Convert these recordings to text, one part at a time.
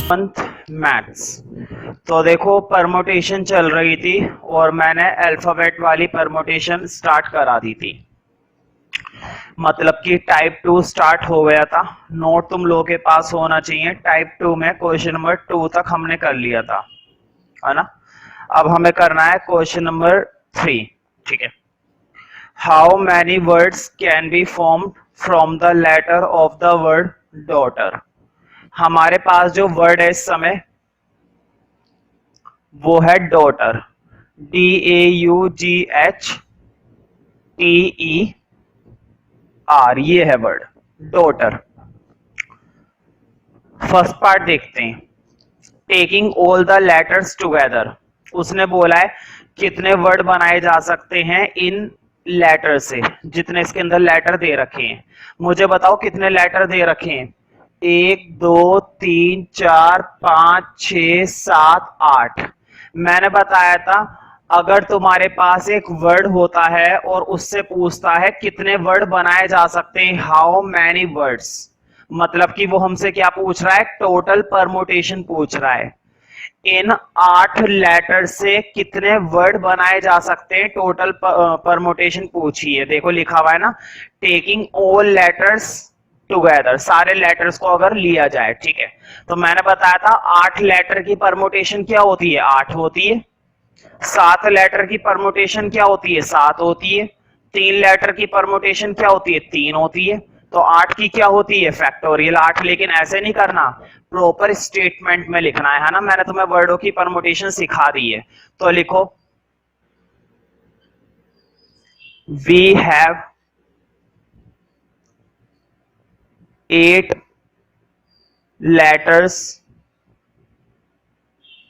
11th maths. तो देखो permutation चल रही थी और मैंने अल्फाबेट वाली परमोटेशन स्टार्ट करा दी थी, मतलब कि टाइप 2 स्टार्ट हो गया था। नोट तुम लोगों के पास होना चाहिए। टाइप 2 में क्वेश्चन नंबर 2 तक हमने कर लिया था, है ना। अब हमें करना है क्वेश्चन नंबर 3, ठीक है। How many words can be formed from the letter of the word daughter. हमारे पास जो वर्ड है इस समय वो है डॉटर, DAUGHTER, ये है वर्ड डॉटर। फर्स्ट पार्ट देखते हैं, taking all the letters together. उसने बोला है कितने वर्ड बनाए जा सकते हैं इन लेटर से, जितने इसके अंदर लेटर दे रखे हैं। मुझे बताओ कितने लेटर दे रखे हैं। 1 2 3 4 5 6 7 8। मैंने बताया था अगर तुम्हारे पास एक वर्ड होता है और उससे पूछता है कितने वर्ड बनाए जा सकते हैं, हाउ मैनी वर्ड्स, मतलब कि वो हमसे क्या पूछ रहा है, टोटल परमोटेशन पूछ रहा है। इन 8 लेटर से कितने वर्ड बनाए जा सकते हैं, टोटल परमोटेशन पूछी है। देखो लिखा हुआ है ना, टेकिंग ऑल लेटर्स टुगेदर, सारे लेटर्स को अगर लिया जाए, ठीक है। तो मैंने बताया था 8 लेटर की परमोटेशन क्या होती है, 8 होती है। 7 लेटर की परमोटेशन क्या होती है, 7 होती है। 3 लेटर की परमोटेशन क्या होती है, 3 होती है। तो 8 की क्या होती है, फैक्टोरियल 8। लेकिन ऐसे नहीं करना, प्रॉपर स्टेटमेंट में लिखना है ना। मैंने तुम्हें वर्डों की परमोटेशन सिखा दी है, तो लिखो we have 8 letters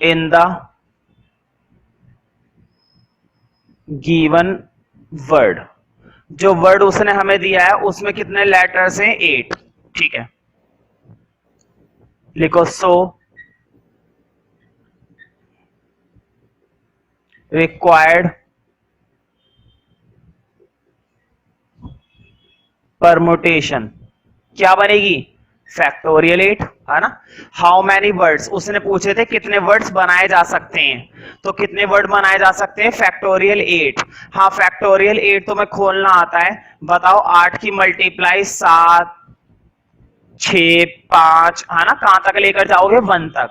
in the given word. जो वर्ड उसने हमें दिया है उसमें कितने लेटर्स हैं, 8, ठीक है। लिखो सो रिक्वायर्ड परमुटेशन क्या बनेगी, फैक्टोरियल 8, है ना। हाउ मैनी वर्ड्स, उसने पूछे थे कितने वर्ड्स बनाए जा सकते हैं, तो कितने वर्ड बनाए जा सकते हैं, फैक्टोरियल 8। हाँ फैक्टोरियल 8 तो मैं खोलना आता है। बताओ 8 की मल्टीप्लाई 7 6 5, है ना। कहां तक लेकर जाओगे, 1 तक।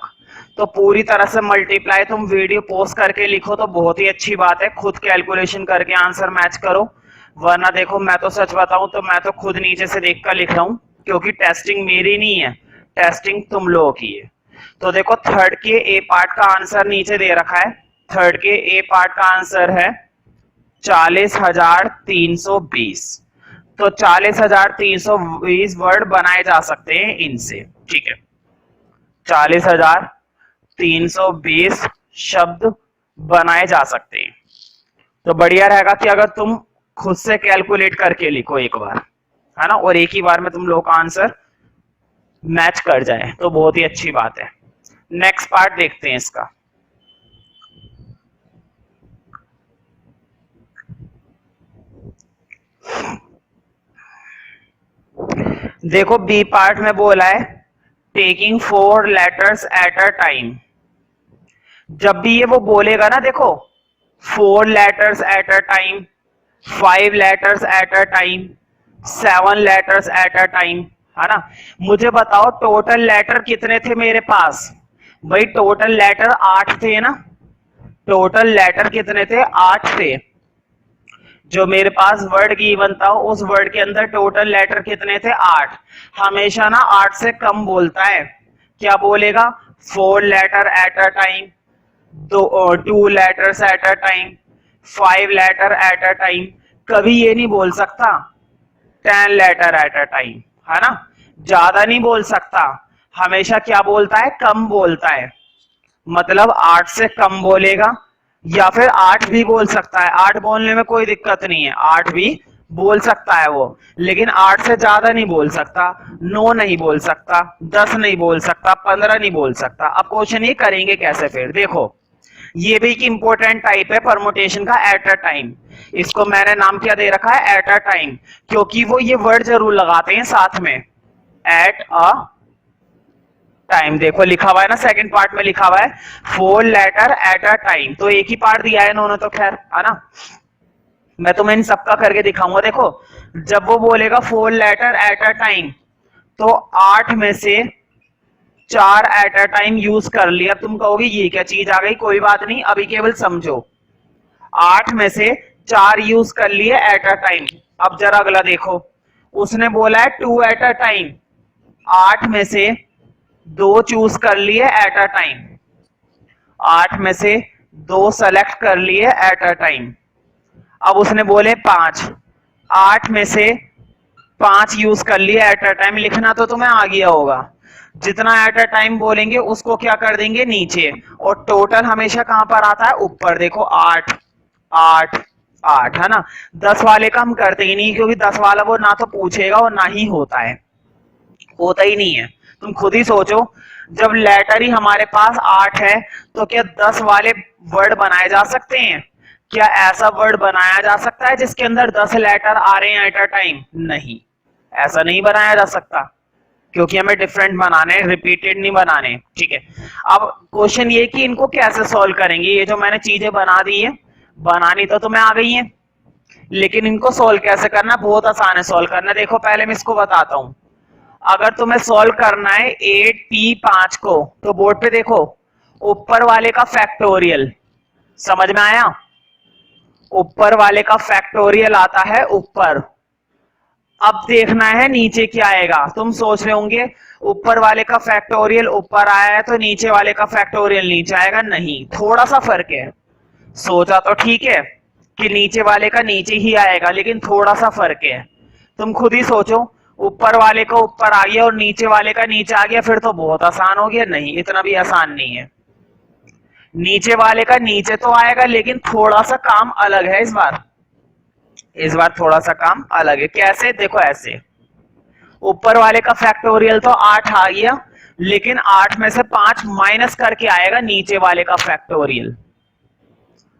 तो पूरी तरह से मल्टीप्लाई तुम वीडियो पोस्ट करके लिखो तो बहुत ही अच्छी बात है। खुद कैलकुलेशन करके आंसर मैच करो, वरना देखो मैं तो सच बताऊं तो मैं तो खुद नीचे से देखकर लिख रहा हूं, क्योंकि टेस्टिंग मेरी नहीं है, टेस्टिंग तुम लोगों की है। तो देखो थर्ड के ए पार्ट का आंसर नीचे दे रखा है। थर्ड के ए पार्ट का आंसर है 40,320। तो 40,320 वर्ड बनाए जा सकते हैं इनसे, ठीक है। 40,320 शब्द बनाए जा सकते हैं। तो बढ़िया रहेगा कि अगर तुम खुद से कैलकुलेट करके लिखो एक बार, है ना, और एक ही बार में तुम लोग का आंसर मैच कर जाए तो बहुत ही अच्छी बात है। नेक्स्ट पार्ट देखते हैं इसका। देखो बी पार्ट में बोला है taking 4 letters at a time. जब भी ये वो बोलेगा ना, देखो 4 letters at a time, 5 letters at a time, 7 letters at a time, है ना। मुझे बताओ टोटल लेटर कितने थे मेरे पास, भाई टोटल लेटर 8 थे ना। टोटल लेटर कितने थे, 8 थे। जो मेरे पास वर्ड गिवन था उस वर्ड के अंदर टोटल लेटर कितने थे, 8। हमेशा ना 8 से कम बोलता है, क्या बोलेगा, 4 letter at a time, 2 letters at a time, 5 letter at a time. कभी ये नहीं बोल सकता 10 लेटर एट अ टाइम, है ना। ज्यादा नहीं बोल सकता, हमेशा क्या बोलता है, कम बोलता है। मतलब 8 से कम बोलेगा, या फिर 8 भी बोल सकता है। 8 बोलने में कोई दिक्कत नहीं है, 8 भी बोल सकता है वो, लेकिन 8 से ज्यादा नहीं बोल सकता। 9 नहीं बोल सकता, 10 नहीं बोल सकता, 15 नहीं बोल सकता। अब क्वेश्चन ये करेंगे कैसे, फिर देखो ये भी एक इंपॉर्टेंट टाइप है परमुटेशन का, एट अ टाइम। इसको मैंने नाम क्या दे रखा है, एट अ टाइम, क्योंकि वो ये वर्ड जरूर लगाते हैं साथ में, एट अ टाइम। देखो लिखा हुआ है ना, सेकंड पार्ट में लिखा हुआ है 4 लेटर एट अ टाइम, तो एक ही पार्ट दिया है इन्होंने तो, खैर है ना। मैं तुम्हें इन सबका करके दिखाऊंगा। देखो जब वो बोलेगा 4 लेटर एट अ टाइम, तो 8 में से 4 एट अ टाइम यूज कर लिया। तुम कहोगे ये क्या चीज आ गई, कोई बात नहीं, अभी केवल समझो। 8 में से 4 यूज कर लिए एट अ टाइम। अब जरा अगला देखो, उसने बोला है 2 एट अ टाइम, 8 में से 2 चूज कर लिए एट अ टाइम, 8 में से 2 सेलेक्ट कर लिए एट अ टाइम। अब उसने बोले 5, 8 में से 5 यूज कर लिए एट अ टाइम। लिखना तो तुम्हें आ गया होगा, जितना एट अ टाइम बोलेंगे उसको क्या कर देंगे नीचे, और टोटल हमेशा कहां पर आता है, ऊपर। देखो 8 8 8 है ना। 10 वाले का हम करते ही नहीं, क्योंकि 10 वाला वो ना तो पूछेगा और ना ही होता है, होता ही नहीं है। तुम खुद ही सोचो, जब लेटर ही हमारे पास 8 है, तो क्या 10 वाले वर्ड बनाए जा सकते हैं? क्या ऐसा वर्ड बनाया जा सकता है जिसके अंदर 10 लेटर आ रहे हैं एट अ टाइम? नहीं, ऐसा नहीं बनाया जा सकता, क्योंकि हमें डिफरेंट बनाने, रिपीटेड नहीं बनाने। ठीक है, अब क्वेश्चन ये कि इनको कैसे सॉल्व करेंगे। ये जो मैंने चीजें बना दी है, बनानी तो तुम्हें आ गई है, लेकिन इनको सॉल्व कैसे करना, बहुत आसान है सॉल्व करना। देखो पहले मैं इसको बताता हूं। अगर तुम्हें सॉल्व करना है 8p5 को, तो बोर्ड पे देखो, ऊपर वाले का फैक्टोरियल, समझ में आया? ऊपर वाले का फैक्टोरियल आता है ऊपर। अब देखना है नीचे क्या आएगा। तुम सोच रहे होंगे ऊपर वाले का फैक्टोरियल ऊपर आया है तो नीचे वाले का फैक्टोरियल नीचे आएगा, नहीं, थोड़ा सा फर्क है। सोचा तो ठीक है कि नीचे वाले का नीचे ही आएगा, लेकिन थोड़ा सा फर्क है। तुम खुद ही सोचो, ऊपर वाले का ऊपर आ गया और नीचे वाले का नीचे आ गया, फिर तो बहुत आसान हो गया। नहीं, इतना भी आसान नहीं है। नीचे वाले का नीचे तो आएगा, लेकिन थोड़ा सा काम अलग है इस बार। इस बार थोड़ा सा काम अलग है। कैसे? देखो ऐसे, ऊपर वाले का फैक्टोरियल तो 8 आ गया, लेकिन 8 में से 5 माइनस करके आएगा नीचे वाले का फैक्टोरियल।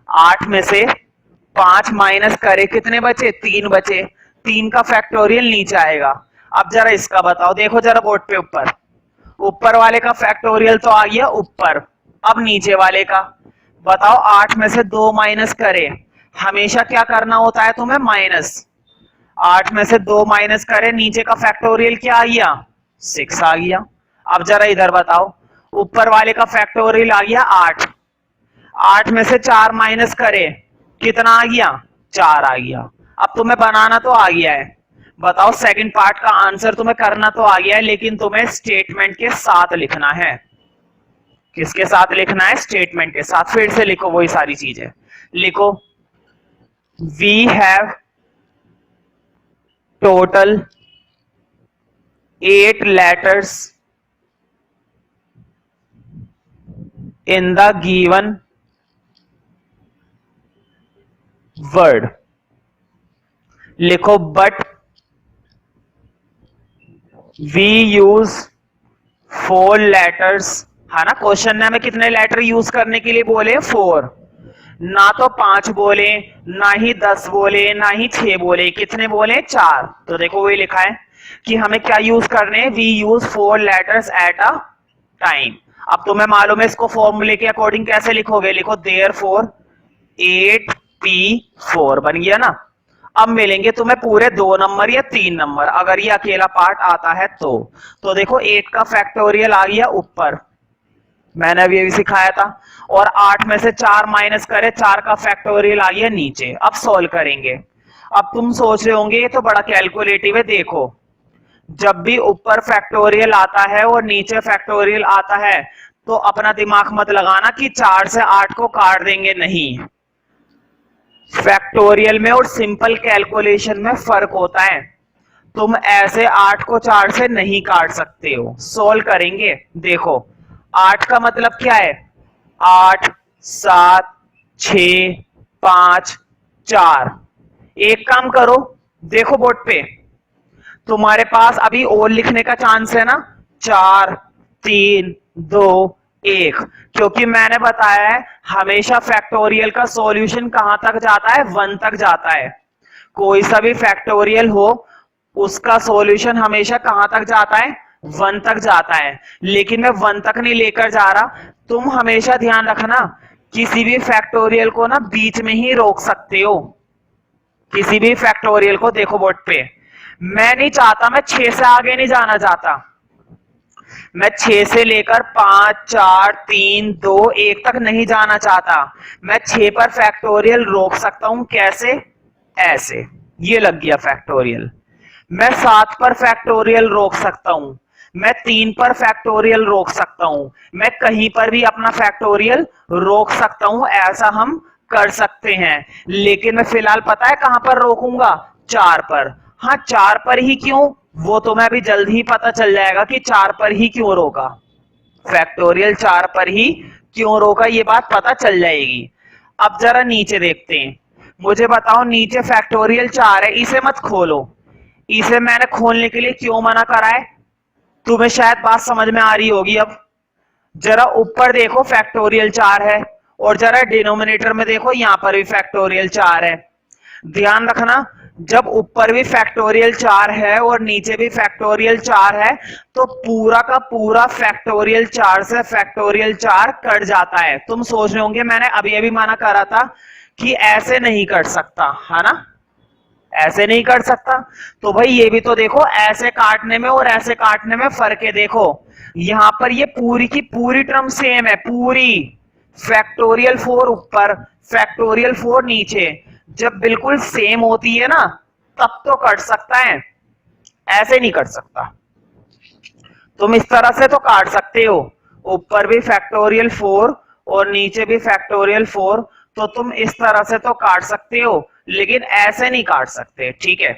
8 में से 5 माइनस करे, कितने बचे? 3 बचे। 3 का फैक्टोरियल नीचे आएगा। अब जरा इसका बताओ, देखो जरा बोर्ड पे ऊपर, ऊपर वाले का फैक्टोरियल तो आ गया ऊपर, अब नीचे वाले का बताओ। 8 में से 2 माइनस करे, हमेशा क्या करना होता है तुम्हें? माइनस। 8 में से 2 माइनस करे, नीचे का फैक्टोरियल क्या आ गया? 6 आ गया। अब जरा इधर बताओ, ऊपर वाले का फैक्टोरियल आ गया 8, 8 में से 4 माइनस करे, कितना आ गया? 4 आ गया। अब तुम्हें बनाना तो आ गया है, बताओ सेकंड पार्ट का आंसर तुम्हें करना तो आ गया है, लेकिन तुम्हें स्टेटमेंट के साथ लिखना है। किसके साथ लिखना है? स्टेटमेंट के साथ। फिर से लिखो वही सारी चीजें, लिखो we have total 8 letters in the given word। लिखो बट वी यूज 4 letters, है ना। क्वेश्चन ने हमें कितने लेटर यूज करने के लिए बोले? 4। ना तो 5 बोले, ना ही 10 बोले, ना ही 6 बोले, कितने बोले? 4। तो देखो वही लिखा है कि हमें क्या यूज करने, we use 4 letters at a time. अब तुम्हें मालूम है इसको फॉर्मूले के अकॉर्डिंग कैसे लिखोगे, लिखो देयरफॉर 8p4 बन गया ना। अब मिलेंगे तुम्हें पूरे 2 नंबर या 3 नंबर, अगर ये अकेला पार्ट आता है तो देखो 8 का फैक्टोरियल आ गया ऊपर, मैंने अभी अभी सिखाया था, और 8 में से 4 माइनस करे, 4 का फैक्टोरियल आ गया नीचे। अब सॉल्व करेंगे। अब तुम सोच रहे होंगे ये तो बड़ा कैलकुलेटिव है। देखो जब भी ऊपर फैक्टोरियल आता है और नीचे फैक्टोरियल आता है, तो अपना दिमाग मत लगाना कि 4 से 8 को काट देंगे, नहीं। फैक्टोरियल में और सिंपल कैलकुलेशन में फर्क होता है। तुम ऐसे 8 को 4 से नहीं काट सकते हो। सॉल्व करेंगे, देखो 8 का मतलब क्या है? 8 7 6 5 4। एक काम करो, देखो बोर्ड पे तुम्हारे पास अभी और लिखने का चांस है ना, 4 3 2 1, क्योंकि मैंने बताया है हमेशा फैक्टोरियल का सॉल्यूशन कहां तक जाता है? 1 तक जाता है। कोई सा भी फैक्टोरियल हो, उसका सॉल्यूशन हमेशा कहां तक जाता है? 1 तक जाता है, लेकिन मैं 1 तक नहीं लेकर जा रहा। तुम हमेशा ध्यान रखना, किसी भी फैक्टोरियल को ना बीच में ही रोक सकते हो। किसी भी फैक्टोरियल को देखो बोर्ड पे, मैं नहीं चाहता, मैं 6 से आगे नहीं जाना चाहता। मैं 6 से लेकर 5, 4, 3, 2, 1 तक नहीं जाना चाहता। मैं 6 पर फैक्टोरियल रोक सकता हूं। कैसे? ऐसे, ये लग गया फैक्टोरियल। मैं 7 पर फैक्टोरियल रोक सकता हूं। मैं 3 पर फैक्टोरियल रोक सकता हूं। मैं कहीं पर भी अपना फैक्टोरियल रोक सकता हूं। ऐसा हम कर सकते हैं, लेकिन मैं फिलहाल पता है कहां पर रोकूंगा? 4 पर। हाँ, 4 पर ही क्यों, वो तो मैं अभी जल्द ही पता चल जाएगा कि 4 पर ही क्यों रोका। फैक्टोरियल 4 पर ही क्यों रोका, ये बात पता चल जाएगी। अब जरा नीचे देखते हैं। मुझे बताओ, नीचे फैक्टोरियल 4 है, इसे मत खोलो। इसे मैंने खोलने के लिए क्यों मना करा है? तुम्हें शायद बात समझ में आ रही होगी। अब जरा ऊपर देखो, फैक्टोरियल 4 है, और जरा डिनोमिनेटर में देखो, यहां पर भी फैक्टोरियल 4 है। ध्यान रखना, जब ऊपर भी फैक्टोरियल 4 है और नीचे भी फैक्टोरियल 4 है, तो पूरा का पूरा फैक्टोरियल 4 से फैक्टोरियल 4 कट जाता है। तुम सोच रहे होंगे मैंने अभी अभी मना करा था कि ऐसे नहीं कट सकता, है ना, ऐसे नहीं कर सकता। तो भाई ये भी तो देखो, ऐसे काटने में और ऐसे काटने में फर्क है। देखो यहां पर ये पूरी की पूरी टर्म सेम है, पूरी। फैक्टोरियल 4 ऊपर, फैक्टोरियल 4 नीचे, जब बिल्कुल सेम होती है ना, तब तो कट सकता है, ऐसे नहीं कट सकता। तुम इस तरह से तो काट सकते हो, ऊपर भी फैक्टोरियल 4 और नीचे भी फैक्टोरियल 4, तो तुम इस तरह से तो काट सकते हो, लेकिन ऐसे नहीं काट सकते, ठीक है।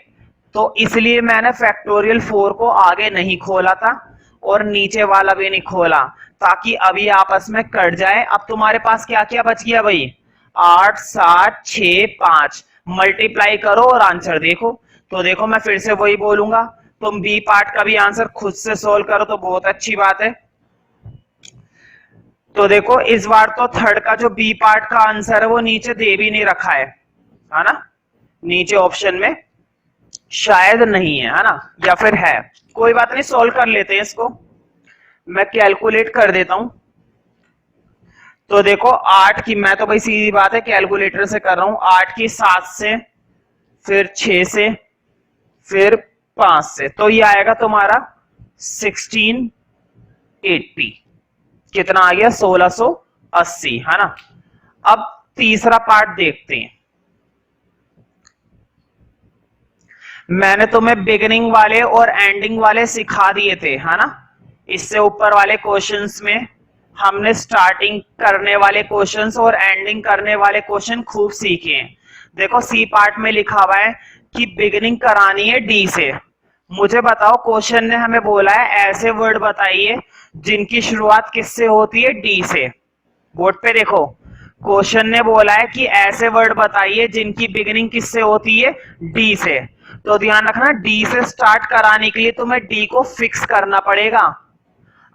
तो इसलिए मैंने फैक्टोरियल 4 को आगे नहीं खोला था और नीचे वाला भी नहीं खोला, ताकि अभी आपस में कट जाए। अब तुम्हारे पास क्या क्या बच गया भाई? 8, 7, 6, 5। मल्टीप्लाई करो और आंसर देखो। तो देखो मैं फिर से वही बोलूंगा, तुम बी पार्ट का भी आंसर खुद से सोल्व करो तो बहुत अच्छी बात है। तो देखो इस बार तो थर्ड का जो बी पार्ट का आंसर है वो नीचे दे भी नहीं रखा है ना, नीचे ऑप्शन में शायद नहीं है ना, या फिर है, कोई बात नहीं, सोल्व कर लेते हैं इसको। मैं कैलकुलेट कर देता हूं। तो देखो 8 की, मैं तो भाई सीधी बात है कैलकुलेटर से कर रहा हूं। 8 की 7 से, फिर 6 से, फिर 5 से, तो ये आएगा तुम्हारा 1680। कितना आ गया? 1680, है ना। अब तीसरा पार्ट देखते हैं। मैंने तुम्हें बिगिनिंग वाले और एंडिंग वाले सिखा दिए थे, है ना। इससे ऊपर वाले क्वेश्चंस में हमने स्टार्टिंग करने वाले क्वेश्चंस और एंडिंग करने वाले क्वेश्चन खूब सीखे हैं। देखो सी पार्ट में लिखा हुआ है कि बिगिनिंग करानी है डी से। मुझे बताओ, क्वेश्चन ने हमें बोला है ऐसे वर्ड बताइए जिनकी शुरुआत किससे होती है? डी से। बोर्ड पे देखो, क्वेश्चन ने बोला है कि ऐसे वर्ड बताइए जिनकी बिगिनिंग किससे होती है? डी से। तो ध्यान रखना, डी से स्टार्ट कराने के लिए तुम्हें डी को फिक्स करना पड़ेगा।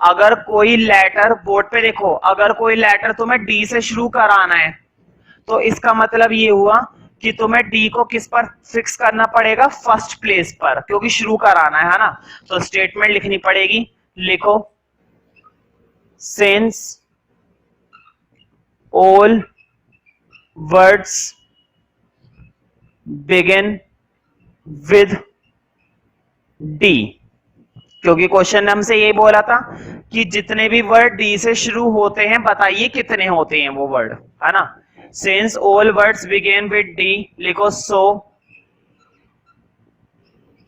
अगर कोई लेटर, बोर्ड पे देखो, अगर कोई लेटर तुम्हें डी से शुरू कराना है, तो इसका मतलब ये हुआ कि तुम्हें डी को किस पर फिक्स करना पड़ेगा? फर्स्ट प्लेस पर, क्योंकि शुरू कराना है ना। तो स्टेटमेंट लिखनी पड़ेगी। लिखो, since all words begin with D, क्योंकि क्वेश्चन ने हमसे यही बोला था कि जितने भी वर्ड डी से शुरू होते हैं बताइए कितने होते हैं वो वर्ड, है ना। Since all words begin with D, लिखो so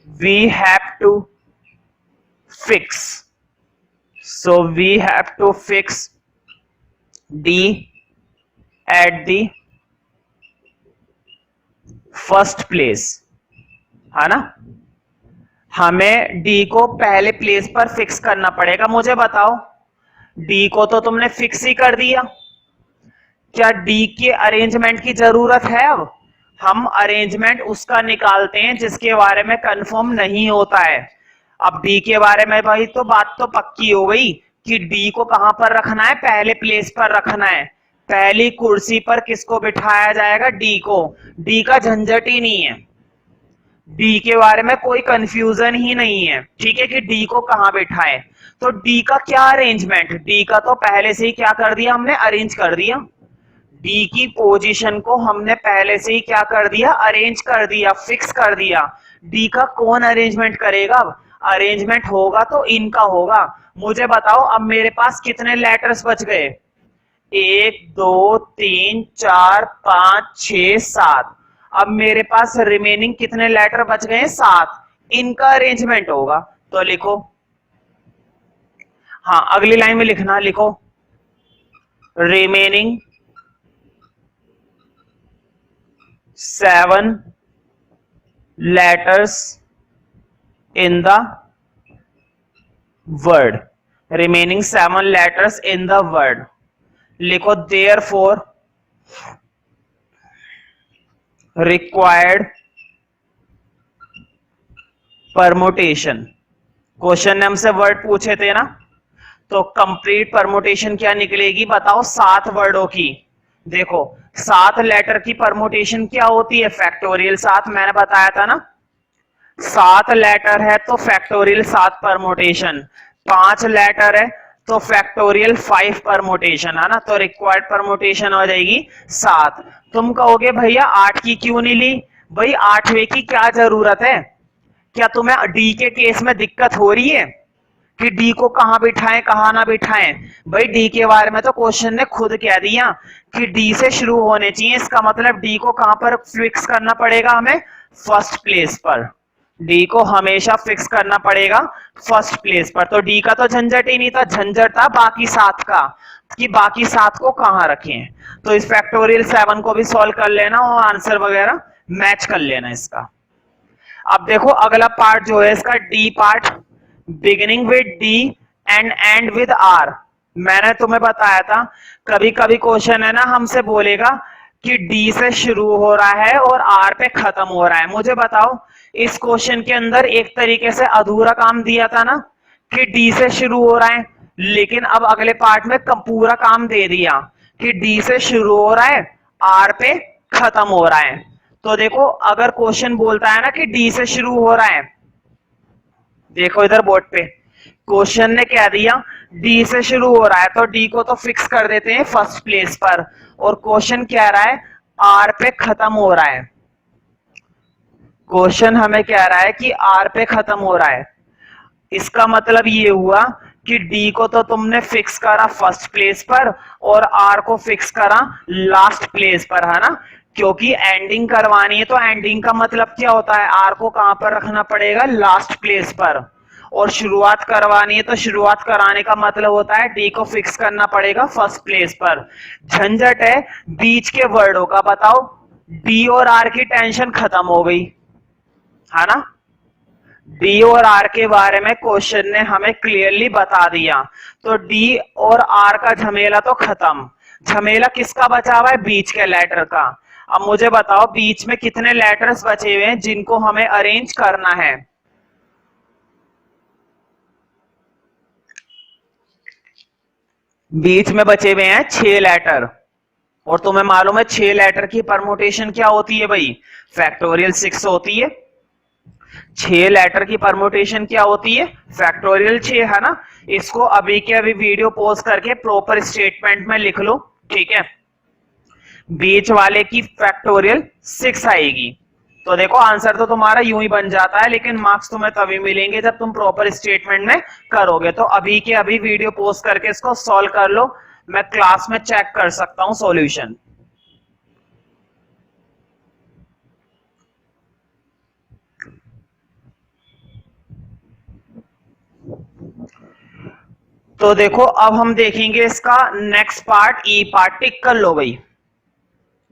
we have to fix, so we have to fix D at the first place, है ना। हमें डी को पहले प्लेस पर फिक्स करना पड़ेगा। मुझे बताओ, डी को तो तुमने फिक्स ही कर दिया, क्या डी के अरेंजमेंट की जरूरत है? अब हम अरेंजमेंट उसका निकालते हैं जिसके बारे में कंफर्म नहीं होता है। अब डी के बारे में भाई तो बात तो पक्की हो गई कि डी को कहां पर रखना है? पहले प्लेस पर रखना है। पहली कुर्सी पर किसको बिठाया जाएगा? डी को। डी का झंझट ही नहीं है, डी के बारे में कोई कंफ्यूजन ही नहीं है, ठीक है, कि डी को कहां बैठाएं। तो डी का क्या अरेंजमेंट, डी का तो पहले से ही क्या कर दिया हमने, अरेंज कर दिया। डी की पोजीशन को हमने पहले से ही क्या कर दिया, अरेंज कर दिया, फिक्स कर दिया। डी का कौन अरेंजमेंट करेगा, अब अरेंजमेंट होगा तो इनका होगा। मुझे बताओ अब मेरे पास कितने लेटर्स बच गए, 1 2 3 4 5 6 7। अब मेरे पास रिमेनिंग कितने लेटर बच गए, 7। इनका अरेंजमेंट होगा। तो लिखो, हाँ अगली लाइन में लिखना, लिखो remaining 7 letters in the word, remaining 7 letters in the word। लिखो therefore required permutation। क्वेश्चन ने हमसे वर्ड पूछे थे ना, तो कंप्लीट परमुटेशन क्या निकलेगी बताओ, 7 वर्डों की। देखो 7 लेटर की परमुटेशन क्या होती है, फैक्टोरियल 7, मैंने बताया था ना। 7 लेटर है तो फैक्टोरियल 7 परमुटेशन, 5 लेटर है तो फैक्टोरियल 5 परमुटेशन, है ना। तो रिक्वायर्ड परमुटेशन हो जाएगी 7। तुम कहोगे भैया 8 की क्यों नहीं ली, भाई 8वें की क्या जरूरत है, क्या तुम्हें डी के केस में दिक्कत हो रही है कि डी को कहां बिठाएं कहां ना बिठाएं। भाई डी के बारे में तो क्वेश्चन ने खुद कह दिया कि डी से शुरू होने चाहिए, इसका मतलब डी को कहां पर फिक्स करना पड़ेगा हमें, फर्स्ट प्लेस पर। डी को हमेशा फिक्स करना पड़ेगा फर्स्ट प्लेस पर। तो डी का तो झंझट ही नहीं था, झंझट था बाकी 7 का, कि बाकी 7 को कहां रखें। तो इस फैक्टोरियल 7 को भी सॉल्व कर लेना और आंसर वगैरह मैच कर लेना इसका। अब देखो अगला पार्ट जो है इसका, D part, beginning with D and end with R. मैंने तुम्हें बताया था कभी कभी क्वेश्चन है ना हमसे बोलेगा कि डी से शुरू हो रहा है और आर पे खत्म हो रहा है। मुझे बताओ इस क्वेश्चन के अंदर एक तरीके से अधूरा काम दिया था ना कि डी से शुरू हो रहा है, लेकिन अब अगले पार्ट में पूरा काम दे दिया कि डी से शुरू हो रहा है, आर पे खत्म हो रहा है। तो देखो अगर क्वेश्चन बोलता है ना कि डी से शुरू हो रहा है, देखो इधर बोर्ड पे क्वेश्चन ने क्या दिया, डी से शुरू हो रहा है, तो डी को तो फिक्स कर देते हैं फर्स्ट प्लेस पर। और क्वेश्चन कह रहा है आर पे खत्म हो रहा है, क्वेश्चन हमें कह रहा है कि आर पे खत्म हो रहा है। इसका मतलब ये हुआ कि डी को तो तुमने फिक्स करा फर्स्ट प्लेस पर और आर को फिक्स करा लास्ट प्लेस पर, है ना, क्योंकि एंडिंग करवानी है। तो एंडिंग का मतलब क्या होता है, आर को कहां पर रखना पड़ेगा, लास्ट प्लेस पर। और शुरुआत करवानी है तो शुरुआत कराने का मतलब होता है डी को फिक्स करना पड़ेगा फर्स्ट प्लेस पर। झंझट है बीच के वर्डों का। बताओ डी और आर की टेंशन खत्म हो गई, है ना। डी और आर के बारे में क्वेश्चन ने हमें क्लियरली बता दिया, तो डी और आर का झमेला तो खत्म। झमेला किसका बचा हुआ है, बीच के लेटर का। अब मुझे बताओ बीच में कितने लेटर्स बचे हुए हैं जिनको हमें अरेंज करना है। बीच में बचे हुए हैं 6 लेटर, और तुम्हें मालूम है 6 लेटर की परमुटेशन क्या होती है भाई, फैक्टोरियल 6 होती है। 6 लेटर की परमुटेशन क्या होती है, फैक्टोरियल 6, है ना। इसको अभी के अभी वीडियो पॉज करके प्रॉपर स्टेटमेंट में लिख लो, ठीक है। बीच वाले की फैक्टोरियल 6 आएगी। तो देखो आंसर तो तुम्हारा यूं ही बन जाता है, लेकिन मार्क्स तुम्हें तभी मिलेंगे जब तुम प्रॉपर स्टेटमेंट में करोगे। तो अभी के अभी वीडियो पॉज करके इसको सॉल्व कर लो, मैं क्लास में चेक कर सकता हूं सॉल्यूशन। तो देखो अब हम देखेंगे इसका नेक्स्ट पार्ट, ई पार्ट। टिक कर लो भाई,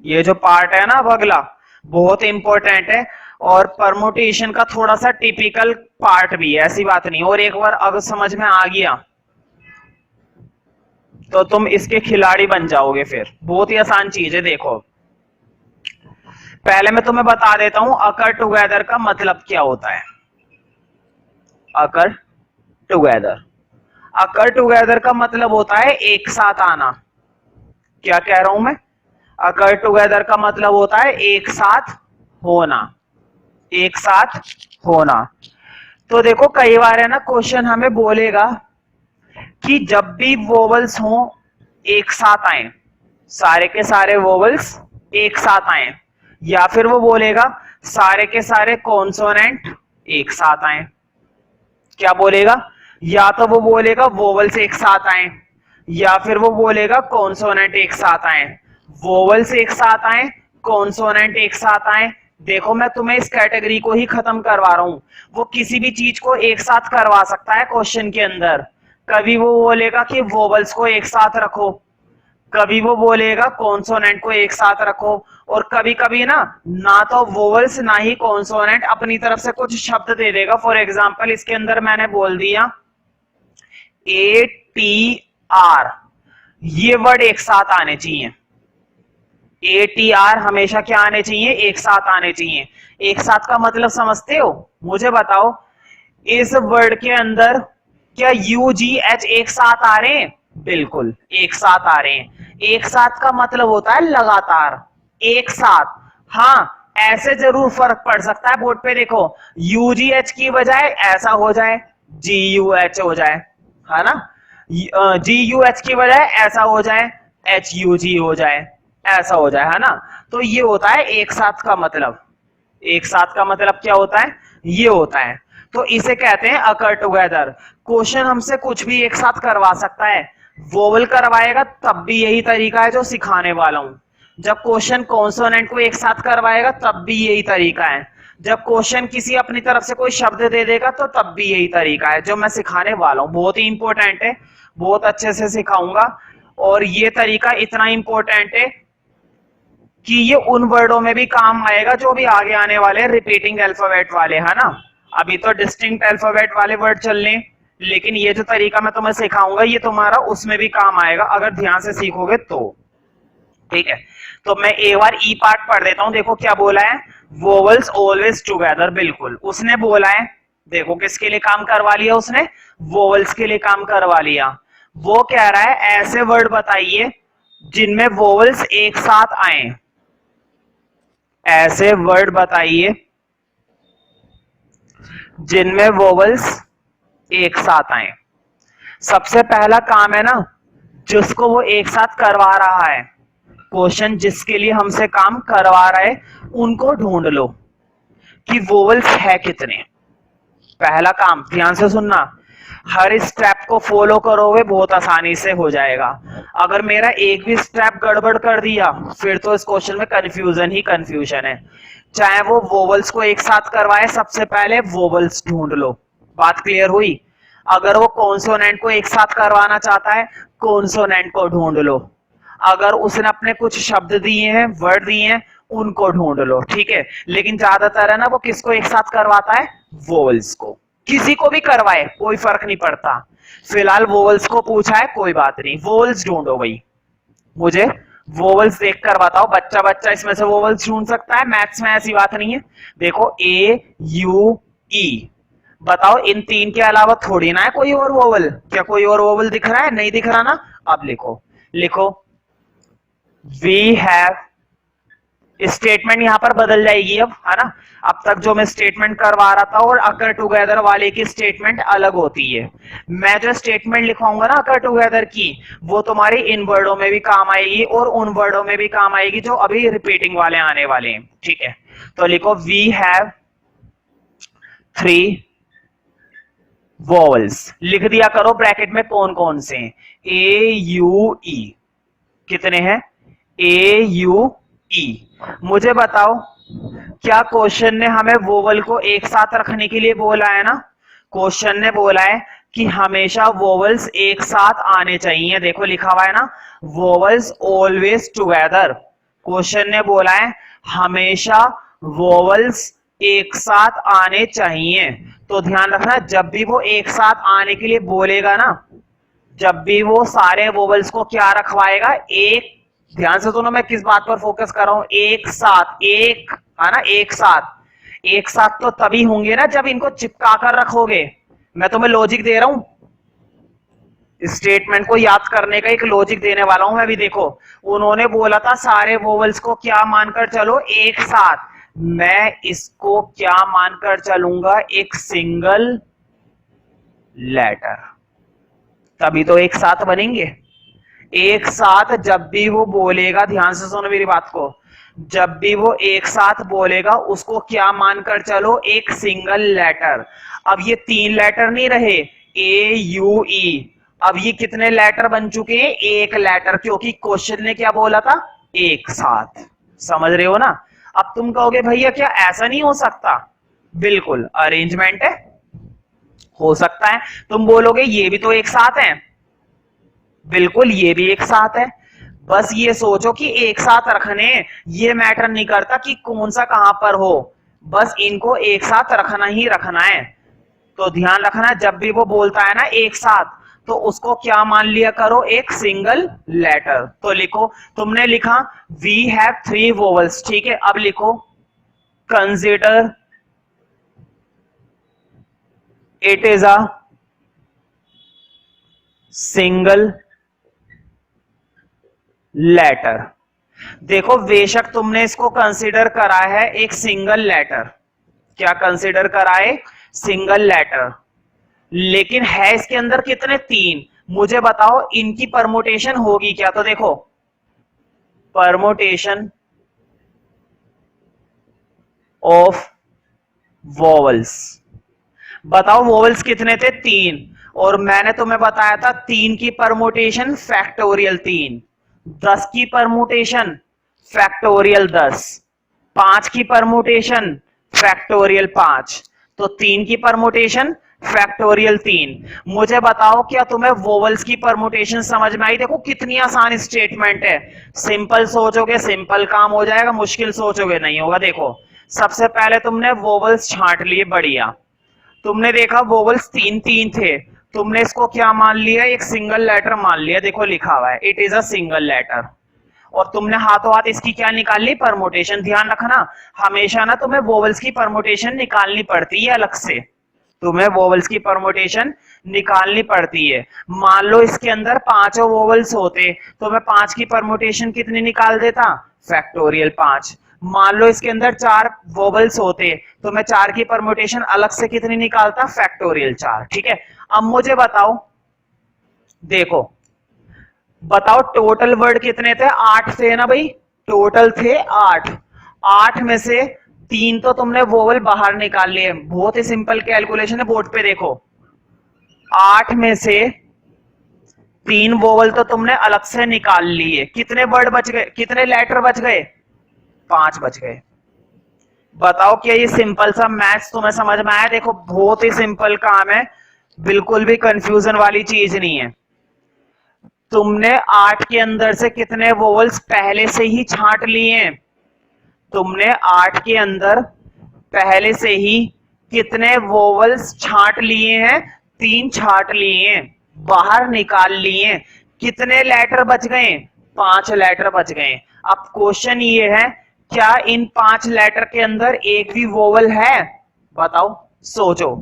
ये जो पार्ट है ना अब अगला बहुत इंपॉर्टेंट है, और परमुटेशन का थोड़ा सा टिपिकल पार्ट भी है, ऐसी बात नहीं। और एक बार अगर समझ में आ गया तो तुम इसके खिलाड़ी बन जाओगे, फिर बहुत ही आसान चीज है। देखो पहले मैं तुम्हें बता देता हूं अकर टुगेदर का मतलब क्या होता है। अकर टुगेदर, अकर टुगेदर का मतलब होता है एक साथ आना। क्या कह रहा हूं मैं, अकर टुगेदर का मतलब होता है एक साथ होना, एक साथ होना। तो देखो कई बार है ना क्वेश्चन हमें बोलेगा कि जब भी वोवल्स हो एक साथ आए, सारे के सारे वोवल्स एक साथ आए, या फिर वो बोलेगा सारे के सारे कॉन्सोनेंट एक साथ आए। क्या बोलेगा? या तो वो बोलेगा वोवल्स एक साथ आए, या फिर वो बोलेगा कॉन्सोनेंट एक साथ आए। वोवल्स एक साथ आए, कॉन्सोनेंट एक साथ आए। देखो मैं तुम्हें इस कैटेगरी को ही खत्म करवा रहा हूं। वो किसी भी चीज को एक साथ करवा सकता है क्वेश्चन के अंदर। कभी वो बोलेगा कि वोवल्स को एक साथ रखो, कभी वो बोलेगा कॉन्सोनेंट को एक साथ रखो, और कभी कभी ना तो वोवल्स ना ही कॉन्सोनेंट अपनी तरफ से कुछ शब्द दे देगा। फॉर एग्जांपल इसके अंदर मैंने बोल दिया ए टी आर, ये वर्ड एक साथ आने चाहिए। ए टी आर हमेशा क्या आने चाहिए? एक साथ आने चाहिए। एक साथ का मतलब समझते हो? मुझे बताओ इस वर्ड के अंदर क्या यू जी एच एक साथ आ रहे हैं? बिल्कुल एक साथ आ रहे हैं। एक साथ का मतलब होता है लगातार, एक साथ। हाँ ऐसे जरूर फर्क पड़ सकता है बोर्ड पे, देखो यू जी एच की बजाय ऐसा हो जाए, जी यू एच हो जाए, है ना, जी यू एच की बजाय ऐसा हो जाए, एच यू जी हो जाए, ऐसा हो जाए, है ना। तो ये होता है एक साथ का मतलब। एक साथ का मतलब क्या होता है? ये होता है। तो इसे कहते हैं अकर टुगेदर। क्वेश्चन हमसे कुछ भी एक साथ करवा सकता है। वोवल करवाएगा तब भी यही तरीका है जो सिखाने वाला हूं। जब क्वेश्चन कॉन्सोनेंट को एक साथ करवाएगा तब भी यही तरीका है। जब क्वेश्चन किसी अपनी तरफ से कोई शब्द दे देगा तो तब भी यही तरीका है जो मैं सिखाने वाला हूं। बहुत ही इंपॉर्टेंट है, बहुत अच्छे से सिखाऊंगा। और ये तरीका इतना इंपॉर्टेंट है कि ये उन वर्डों में भी काम आएगा जो भी आगे आने वाले रिपीटिंग अल्फाबेट वाले, है ना। अभी तो डिस्टिंक्ट अल्फाबेट वाले वर्ड चल रहे, लेकिन ये जो तरीका मैं तुम्हें सिखाऊंगा ये तुम्हारा उसमें भी काम आएगा अगर ध्यान से सीखोगे तो। ठीक है, तो मैं एक बार ई पार्ट पढ़ देता हूं। देखो क्या बोला है, वोवल्स ऑलवेज टुगेदर। बिल्कुल उसने बोला है, देखो किसके लिए काम करवा लिया उसने? वोवल्स के लिए काम करवा लिया। वो कह रहा है ऐसे वर्ड बताइए जिनमें वोवल्स एक साथ आए। ऐसे वर्ड बताइए जिनमें वोवल्स एक साथ आए। सबसे पहला काम है ना, जिसको वो एक साथ करवा रहा है, क्वेश्चन जिसके लिए हमसे काम करवा रहा है, उनको ढूंढ लो कि वोवल्स है कितने। पहला काम, ध्यान से सुनना, हर स्टेप को फॉलो करोगे बहुत आसानी से हो जाएगा। अगर मेरा एक भी स्टेप गड़बड़ कर दिया फिर तो इस क्वेश्चन में कंफ्यूजन ही कंफ्यूजन है। चाहे वो वोवल्स को एक साथ करवाए, सबसे पहले वोवल्स ढूंढ लो। बात क्लियर हुई? अगर वो कॉन्सोनेंट को एक साथ करवाना चाहता है, कॉन्सोनेंट को ढूंढ लो। अगर उसने अपने कुछ शब्द दिए हैं, वर्ड दिए हैं, उनको ढूंढ लो। ठीक है, लेकिन ज्यादातर है ना वो किसको एक साथ करवाता है? वोवल्स को। किसी को भी करवाए कोई फर्क नहीं पड़ता। फिलहाल वोवल्स को पूछा है, कोई बात नहीं, वोवल्स ढूंढो भाई। मुझे वोवल्स देख कर बताओ, बच्चा बच्चा इसमें से वोवल्स ढूंढ सकता है, मैथ्स में ऐसी बात नहीं है। देखो ए यू ई, बताओ इन तीन के अलावा थोड़ी ना है कोई और वोवल। क्या कोई और वोवल दिख रहा है? नहीं दिख रहा ना। अब लिखो, लिखो वी हैव। स्टेटमेंट यहां पर बदल जाएगी अब, है ना। अब तक जो मैं स्टेटमेंट करवा रहा था और अकर टुगेदर वाले की स्टेटमेंट अलग होती है। मैं जो स्टेटमेंट लिखवाऊंगा ना अकर टुगेदर की, वो तुम्हारी इन वर्डों में भी काम आएगी और उन वर्डों में भी काम आएगी जो अभी रिपीटिंग वाले आने वाले हैं। ठीक है, तो लिखो वी हैव 3 वोवल्स। लिख दिया करो ब्रैकेट में कौन कौन से हैं। ए यू ई, कितने हैं? ए यू ई। मुझे बताओ क्या क्वेश्चन ने हमें वोवल को एक साथ रखने के लिए बोला है ना? क्वेश्चन ने बोला है कि हमेशा वोवल्स एक साथ आने चाहिए। देखो लिखा हुआ है ना, वोवल्स ऑलवेज टुगेदर। क्वेश्चन ने बोला है हमेशा वोवल्स एक साथ आने चाहिए। तो ध्यान रखना, जब भी वो एक साथ आने के लिए बोलेगा ना, जब भी वो सारे वोवल्स को क्या रखवाएगा? एक, ध्यान से सुनो मैं किस बात पर फोकस कर रहा हूं, एक साथ, एक, है ना, एक साथ। एक साथ तो तभी होंगे ना जब इनको चिपका कर रखोगे। मैं तुम्हें लॉजिक दे रहा हूं, स्टेटमेंट को याद करने का एक लॉजिक देने वाला हूं मैं भी। देखो उन्होंने बोला था सारे वोवल्स को क्या मानकर चलो? एक साथ। मैं इसको क्या मानकर चलूंगा, एक सिंगल लेटर, तभी तो एक साथ बनेंगे। एक साथ जब भी वो बोलेगा, ध्यान से सुनो मेरी बात को, जब भी वो एक साथ बोलेगा उसको क्या मानकर चलो, एक सिंगल लेटर। अब ये 3 लेटर नहीं रहे, ए यू ई, अब ये कितने लेटर बन चुके हैं, एक लेटर, क्योंकि क्वेश्चन ने क्या बोला था, एक साथ। समझ रहे हो ना। अब तुम कहोगे भैया क्या ऐसा नहीं हो सकता, बिल्कुल अरेंजमेंट है, हो सकता है। तुम बोलोगे ये भी तो एक साथ है, बिल्कुल ये भी एक साथ है। बस ये सोचो कि एक साथ रखने, ये मैटर नहीं करता कि कौन सा कहां पर हो, बस इनको एक साथ रखना ही रखना है। तो ध्यान रखना, जब भी वो बोलता है ना एक साथ, तो उसको क्या मान लिया करो, एक सिंगल लेटर। तो लिखो, तुमने लिखा वी हैव 3 वोवल्स, ठीक है। अब लिखो consider it is a single letter. देखो बेशक तुमने इसको कंसीडर करा है एक सिंगल लेटर, क्या कंसीडर करा है, सिंगल लेटर, लेकिन है इसके अंदर कितने, 3। मुझे बताओ इनकी परमुटेशन होगी क्या, तो देखो परमुटेशन ऑफ वोवल्स, बताओ वोवल्स कितने थे, 3, और मैंने तुम्हें बताया था 3 की परमुटेशन फैक्टोरियल 3, 10 की परमुटेशन फैक्टोरियल 10, 5 की परमुटेशन फैक्टोरियल 5, तो 3 की परमुटेशन फैक्टोरियल 3। मुझे बताओ क्या तुम्हें वोवल्स की परमुटेशन समझ में आई, देखो कितनी आसान स्टेटमेंट है, सिंपल सोचोगे सिंपल काम हो जाएगा, मुश्किल सोचोगे नहीं होगा। देखो सबसे पहले तुमने वोवल्स छांट लिए, बढ़िया, तुमने देखा वोवल्स 3 थे, तुमने इसको क्या मान लिया, एक सिंगल लेटर मान लिया, देखो लिखा हुआ है it is a single letter, और तुमने हाथों हाथ इसकी क्या निकाल ली, परमुटेशन। ध्यान रखना हमेशा ना तुम्हें वोवल्स की परमुटेशन निकालनी पड़ती है अलग से, तुम्हें वोवल्स की परमुटेशन निकालनी पड़ती है। मान लो इसके अंदर 5 वोवल्स होते तो मैं 5 की परमुटेशन कितनी निकाल देता, फैक्टोरियल 5। मान लो इसके अंदर 4 वोवल्स होते तो मैं 4 की परमुटेशन अलग से कितनी निकालता, फैक्टोरियल 4, ठीक है। अब मुझे बताओ, देखो बताओ टोटल वर्ड कितने थे, 8 थे ना भाई, टोटल थे 8, 8 में से 3 तो तुमने वोवल बाहर निकाल लिए, बहुत ही सिंपल कैलकुलेशन है, बोर्ड पे देखो, 8 में से 3 वोवल तो तुमने अलग से निकाल लिए, कितने वर्ड बच गए, कितने लेटर बच गए, 5 बच गए। बताओ क्या ये सिंपल सा मैथ्स तुम्हें समझ में आया, देखो बहुत ही सिंपल काम है, बिल्कुल भी कंफ्यूजन वाली चीज नहीं है। तुमने 8 के अंदर से कितने वोवल्स पहले से ही छांट लिए हैं, तुमने 8 के अंदर पहले से ही कितने वोवल्स छांट लिए हैं, 3 छांट लिए हैं, बाहर निकाल लिए, कितने लेटर बच गए, 5 लेटर बच गए। अब क्वेश्चन ये है क्या इन 5 लेटर के अंदर एक भी वोवल है, बताओ, सोचो।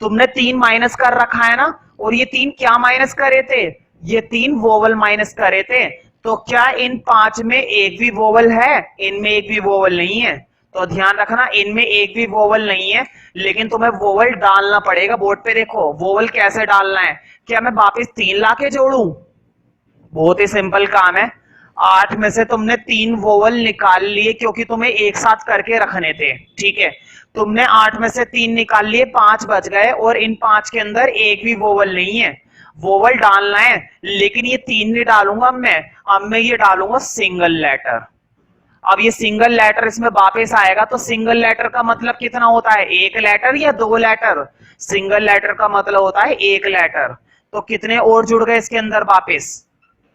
तुमने 3 माइनस कर रखा है ना, और ये 3 क्या माइनस करे थे, ये 3 वोवल माइनस करे थे, तो क्या इन 5 में एक भी वोवल है, इनमें एक भी वोवल नहीं है। तो ध्यान रखना इनमें एक भी वोवल नहीं है, लेकिन तुम्हें वोवल डालना पड़ेगा, बोर्ड पे देखो वोवल कैसे डालना है, क्या मैं वापस 3 लाके जोड़ू, बहुत ही सिंपल काम है। 8 में से तुमने 3 वोवल निकाल लिए क्योंकि तुम्हें एक साथ करके रखने थे, ठीक है। तुमने 8 में से 3 निकाल लिए, 5 बच गए, और इन 5 के अंदर एक भी वोवल नहीं है, वोवल डालना है, लेकिन ये 3 नहीं डालूंगा अब मैं ये डालूंगा सिंगल लेटर। अब ये सिंगल लेटर इसमें वापस आएगा, तो सिंगल लेटर का मतलब कितना होता है, एक लेटर या 2 लेटर, सिंगल लेटर का मतलब होता है एक लेटर। तो कितने और जुड़ गए इसके अंदर वापस,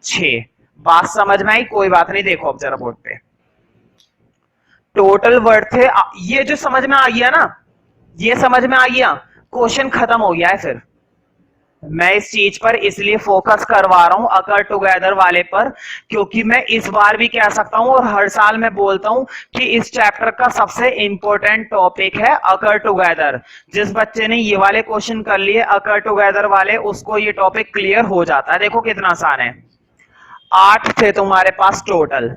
6। बात समझ में आई, कोई बात नहीं, देखो अब जरा बोर्ड पे टोटल वर्ड थे, ये जो समझ में आ गया ना, ये समझ में आ गया, क्वेश्चन खत्म हो गया है। फिर मैं इस चीज पर इसलिए फोकस करवा रहा हूं अकर टुगेदर वाले पर, क्योंकि मैं इस बार भी कह सकता हूं और हर साल मैं बोलता हूं कि इस चैप्टर का सबसे इंपॉर्टेंट टॉपिक है अकर टुगेदर। जिस बच्चे ने ये वाले क्वेश्चन कर लिए अकर टुगेदर वाले, उसको ये टॉपिक क्लियर हो जाता है। देखो कितना आसान है, 8 थे तुम्हारे पास टोटल,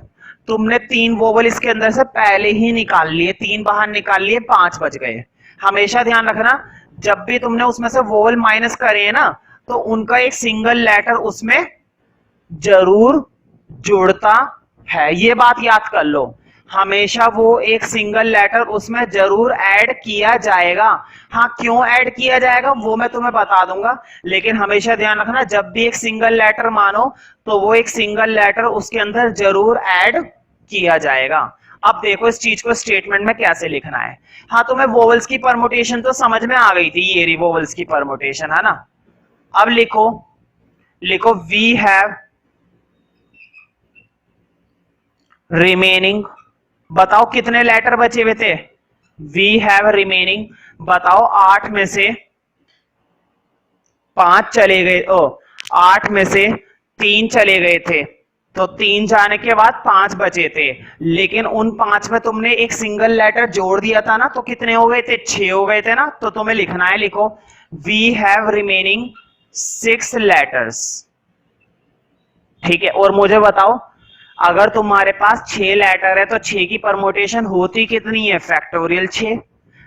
तुमने 3 वोवल इसके अंदर से पहले ही निकाल लिए, 3 बाहर निकाल लिए, 5 बच गए। हमेशा ध्यान रखना जब भी तुमने उसमें से वोवल माइनस करे है ना, तो उनका एक सिंगल लेटर उसमें जरूर जुड़ता है, ये बात याद कर लो। हमेशा वो एक सिंगल लेटर उसमें जरूर ऐड किया जाएगा। हाँ, क्यों ऐड किया जाएगा वो मैं तुम्हें बता दूंगा, लेकिन हमेशा ध्यान रखना जब भी एक सिंगल लेटर मानो तो वो एक सिंगल लेटर उसके अंदर जरूर ऐड किया जाएगा। अब देखो इस चीज को स्टेटमेंट में कैसे लिखना है। हाँ, तुम्हें वोवल्स की परमुटेशन तो समझ में आ गई थी, ये रही वोवल्स की परमुटेशन, है ना। अब लिखो वी हैव रिमेनिंग, बताओ कितने लेटर बचे हुए थे। वी हैव रिमेनिंग, बताओ 8 में से 5 चले गए, 8 में से 3 चले गए थे, तो 3 जाने के बाद 5 बचे थे, लेकिन उन 5 में तुमने एक सिंगल लेटर जोड़ दिया था ना, तो कितने हो गए थे, 6 हो गए थे ना। तो तुम्हें लिखना है, लिखो वी हैव रिमेनिंग 6 लेटर्स। ठीक है, और मुझे बताओ अगर तुम्हारे पास 6 लेटर है तो 6 की परमुटेशन होती कितनी है, फैक्टोरियल 6।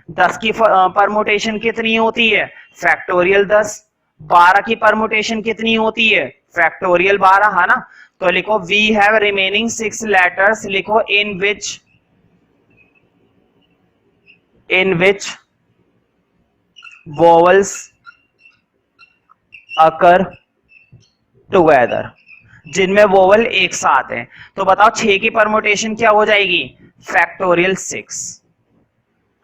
10 की परमुटेशन कितनी होती है, फैक्टोरियल 10। 12 की परमुटेशन कितनी होती है, फैक्टोरियल 12, है ना। तो लिखो वी हैव रिमेनिंग 6 लेटर्स, लिखो in which vowels occur together, जिनमें वोवल एक साथ है। तो बताओ 6 की परमुटेशन क्या हो जाएगी, फैक्टोरियल 6,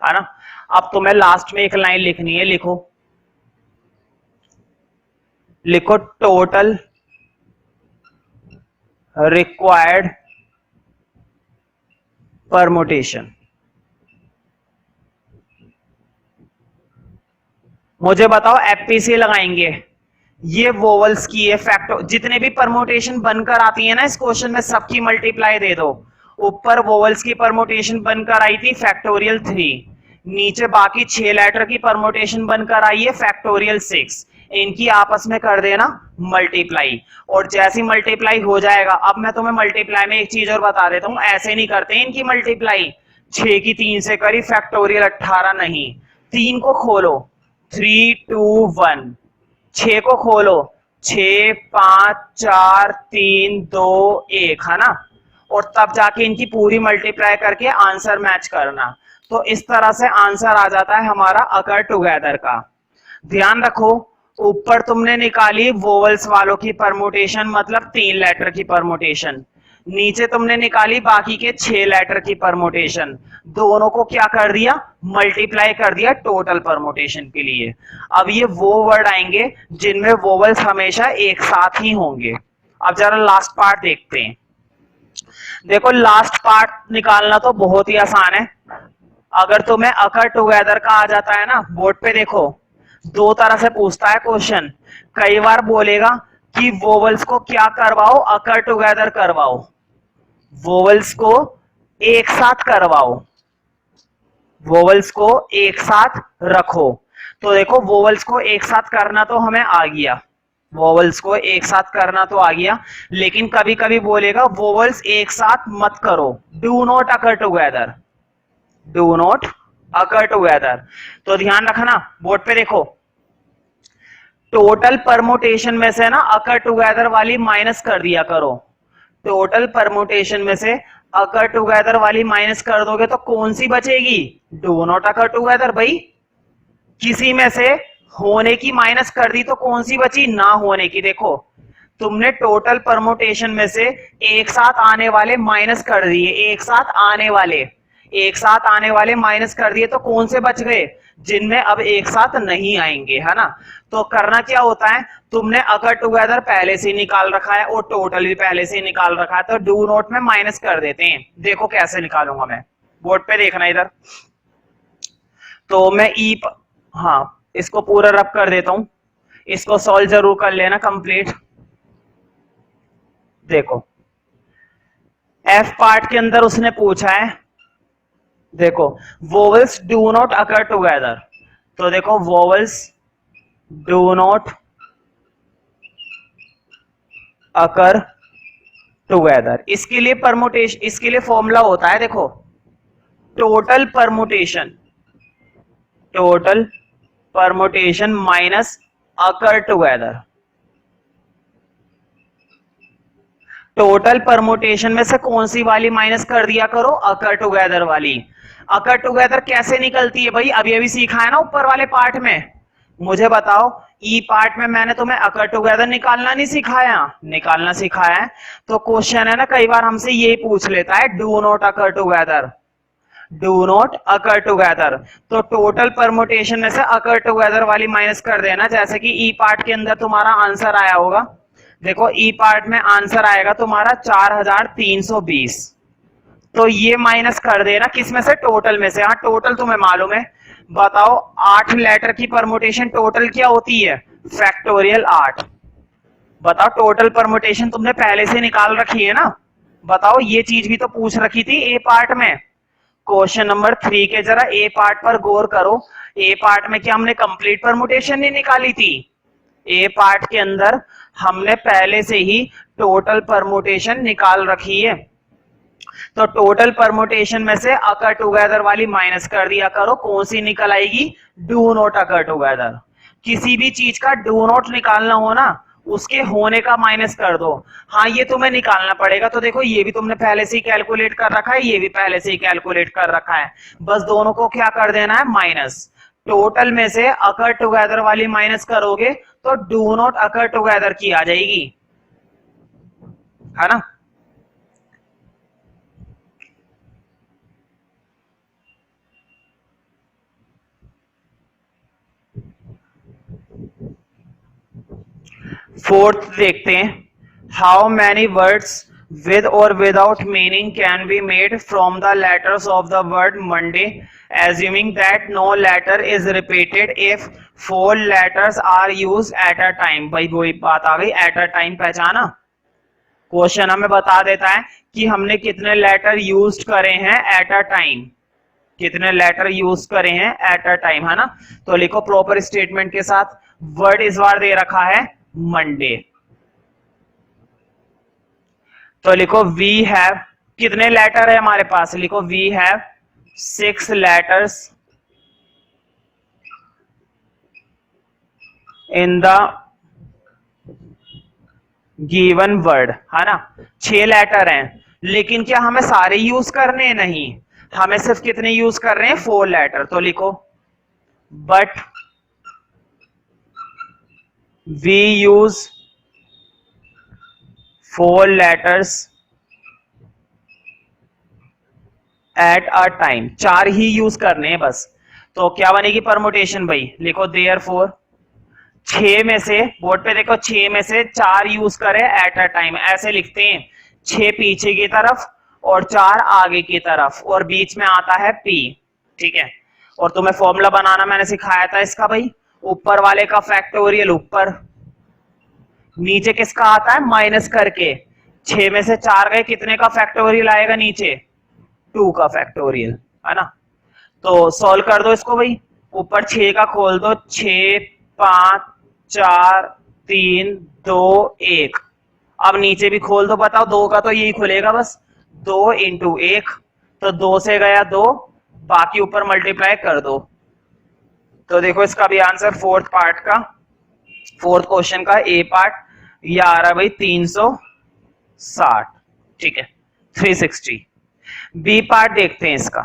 है ना। अब तुम्हें लास्ट में एक लाइन लिखनी है, लिखो टोटल रिक्वायर्ड परमुटेशन। मुझे बताओ एफपीसी लगाएंगे, ये वोवल्स की है, फैक्टर जितने भी परमुटेशन बनकर आती है ना इस क्वेश्चन में सबकी मल्टीप्लाई दे दो। ऊपर वोवल्स की परमुटेशन बनकर आई थी फैक्टोरियल 3, नीचे बाकी 6 लेटर की परमुटेशन बनकर आई है फैक्टोरियल 6, इनकी आपस में कर देना मल्टीप्लाई। और जैसी मल्टीप्लाई हो जाएगा, अब मैं तुम्हें मल्टीप्लाई में एक चीज और बता देता हूं, ऐसे नहीं करते इनकी मल्टीप्लाई 6 की 3 से करी फैक्टोरियल 18 नहीं, 3 को खोलो 3 2 1, 6 को खोलो 6 5 4 3 2 1, है ना। और तब जाके इनकी पूरी मल्टीप्लाई करके आंसर मैच करना। तो इस तरह से आंसर आ जाता है हमारा अकर टुगेदर का। ध्यान रखो ऊपर तुमने निकाली वोवल्स वालों की परमुटेशन, मतलब 3 लेटर की परमुटेशन, नीचे तुमने निकाली बाकी के 6 लेटर की परमुटेशन, दोनों को क्या कर दिया, मल्टीप्लाई कर दिया टोटल परमुटेशन के लिए। अब ये वो वर्ड आएंगे जिनमें वोवल्स हमेशा एक साथ ही होंगे। अब जरा लास्ट पार्ट देखते हैं। देखो लास्ट पार्ट निकालना तो बहुत ही आसान है। अगर तुम्हें अकर टुगेदर का आ जाता है ना, बोर्ड पे देखो 2 तरह से पूछता है क्वेश्चन। कई बार बोलेगा कि वोवल्स को क्या करवाओ, अकर टुगेदर करवाओ, वोवल्स को एक साथ करवाओ, वोवल्स को एक साथ रखो। तो देखो वोवल्स को एक साथ करना तो हमें आ गया, वोवल्स को एक साथ करना तो आ गया, लेकिन कभी कभी बोलेगा वोवल्स एक साथ मत करो, do not occur together, do not occur together. तो ध्यान रखना बोर्ड पे देखो, टोटल परमुटेशन में से ना अकर टुगेदर वाली माइनस कर दिया करो, टोटल परमुटेशन में से अकर टुगेदर वाली माइनस कर दोगे तो कौन सी बचेगी, डू नॉट अकर टुगेदर। भाई किसी में से होने की माइनस कर दी तो कौन सी बची, ना होने की। देखो तुमने टोटल परमुटेशन में से एक साथ आने वाले माइनस कर दिए, एक साथ आने वाले माइनस कर दिए, तो कौन से बच गए, जिनमें अब एक साथ नहीं आएंगे, है ना। तो करना क्या होता है, तुमने अगर टुगेदर पहले से निकाल रखा है और टोटल भी पहले से निकाल रखा है, तो डू नॉट में माइनस कर देते हैं। देखो कैसे निकालूंगा मैं, बोर्ड पे देखना इधर। तो मैं हाँ इसको पूरा रब कर देता हूं, इसको सॉल्व जरूर कर लेना कंप्लीट। देखो एफ पार्ट के अंदर उसने पूछा है, देखो vowels do not occur together, तो देखो vowels do not occur together. इसके लिए परमुटेशन, इसके लिए फॉर्मूला होता है देखो, total permutation, total permutation minus occur together. Total permutation में से कौन सी वाली माइनस कर दिया करो, अकर टुगेदर वाली। अकर टुगेदर कैसे निकलती है भाई, अभी अभी सीखा है ना ऊपर वाले पार्ट में। मुझे बताओ, ई पार्ट में मैंने तुम्हें अकर टुगेदर निकालना नहीं सिखाया, निकालना सिखाया है। तो क्वेश्चन है ना, कई बार हमसे ये पूछ लेता है, do not occur together, do not occur together. तो टोटल परमुटेशन में से अकर टुगेदर वाली माइनस कर देना। जैसे कि ई पार्ट के अंदर तुम्हारा आंसर आया होगा, देखो ई पार्ट में आंसर आएगा तुम्हारा 4320। तो ये माइनस कर देना किस में से, टोटल में से। हाँ टोटल तुम्हें मालूम है, बताओ 8 लेटर की परमुटेशन टोटल क्या होती है, फैक्टोरियल 8। बताओ टोटल परमुटेशन तुमने पहले से निकाल रखी है ना, बताओ ये चीज भी तो पूछ रखी थी ए पार्ट में। क्वेश्चन नंबर 3 के जरा ए पार्ट पर गौर करो। ए पार्ट में क्या हमने कंप्लीट परमुटेशन नहीं निकाली थी, ए पार्ट के अंदर हमने पहले से ही टोटल परमुटेशन निकाल रखी है। तो टोटल परमुटेशन में से अकर टुगेदर वाली माइनस कर दिया करो, कौन सी निकल आएगी, डू नॉट अकर टुगेदर। किसी भी चीज का डू नॉट निकालना हो ना, उसके होने का माइनस कर दो। हाँ ये तुम्हें निकालना पड़ेगा, तो देखो ये भी तुमने पहले से ही कैलकुलेट कर रखा है, ये भी पहले से ही कैलकुलेट कर रखा है, बस दोनों को क्या कर देना है, माइनस। टोटल में से अकर टुगेदर वाली माइनस करोगे तो डू नॉट अकर टुगेदर की आ जाएगी, है ना। फोर्थ देखते हैं, हाउ मैनी वर्ड्स विद और without meaning can be made from the letters of the word Monday, assuming that no letter is repeated if 4 letters are used at a time। भाई वही बात आ गई, at a time पहचाना। Question हमें बता देता है कि हमने कितने लेटर यूज करे हैं एट अ टाइम, कितने लेटर यूज करे हैं एट अ टाइम, है ना। तो लिखो प्रॉपर स्टेटमेंट के साथ, वर्ड इस बार दे रखा है मंडे, तो लिखो वी हैव, कितने लेटर है हमारे पास, लिखो we have 6 letters in the given word, है ना। 6 लेटर हैं, लेकिन क्या हमें सारे यूज करने हैं, नहीं, हमें सिर्फ कितने यूज कर रहे हैं, 4 लेटर। तो लिखो but we use 4 letters at a time, 4 ही यूज करने हैं बस। तो क्या बनेगी परमुटेशन भाई, लिखो देयरफॉर 6 में से, बोर्ड पे देखो 6 में से 4 यूज करे एट अ टाइम, ऐसे लिखते हैं, 6 पीछे की तरफ और 4 आगे की तरफ, और बीच में आता है पी, ठीक है। और तुम्हें फॉर्मूला बनाना मैंने सिखाया था इसका भाई, ऊपर वाले का फैक्टोरियल ऊपर, नीचे किसका आता है, माइनस करके। 6 में से 4 गए, कितने का फैक्टोरियल आएगा नीचे, 2 का फैक्टोरियल, है ना। तो सॉल्व कर दो इसको भाई, ऊपर 6 का खोल दो, 6 5 4 3 2 1, अब नीचे भी खोल दो, बताओ 2 का तो यही खुलेगा बस, 2 इंटू 1, तो 2 से गया 2, बाकी ऊपर मल्टीप्लाई कर दो। तो देखो इसका भी आंसर फोर्थ पार्ट का, फोर्थ क्वेश्चन का ए पार्ट, ये आ रहा है भाई 360, ठीक है 360। बी पार्ट देखते हैं इसका,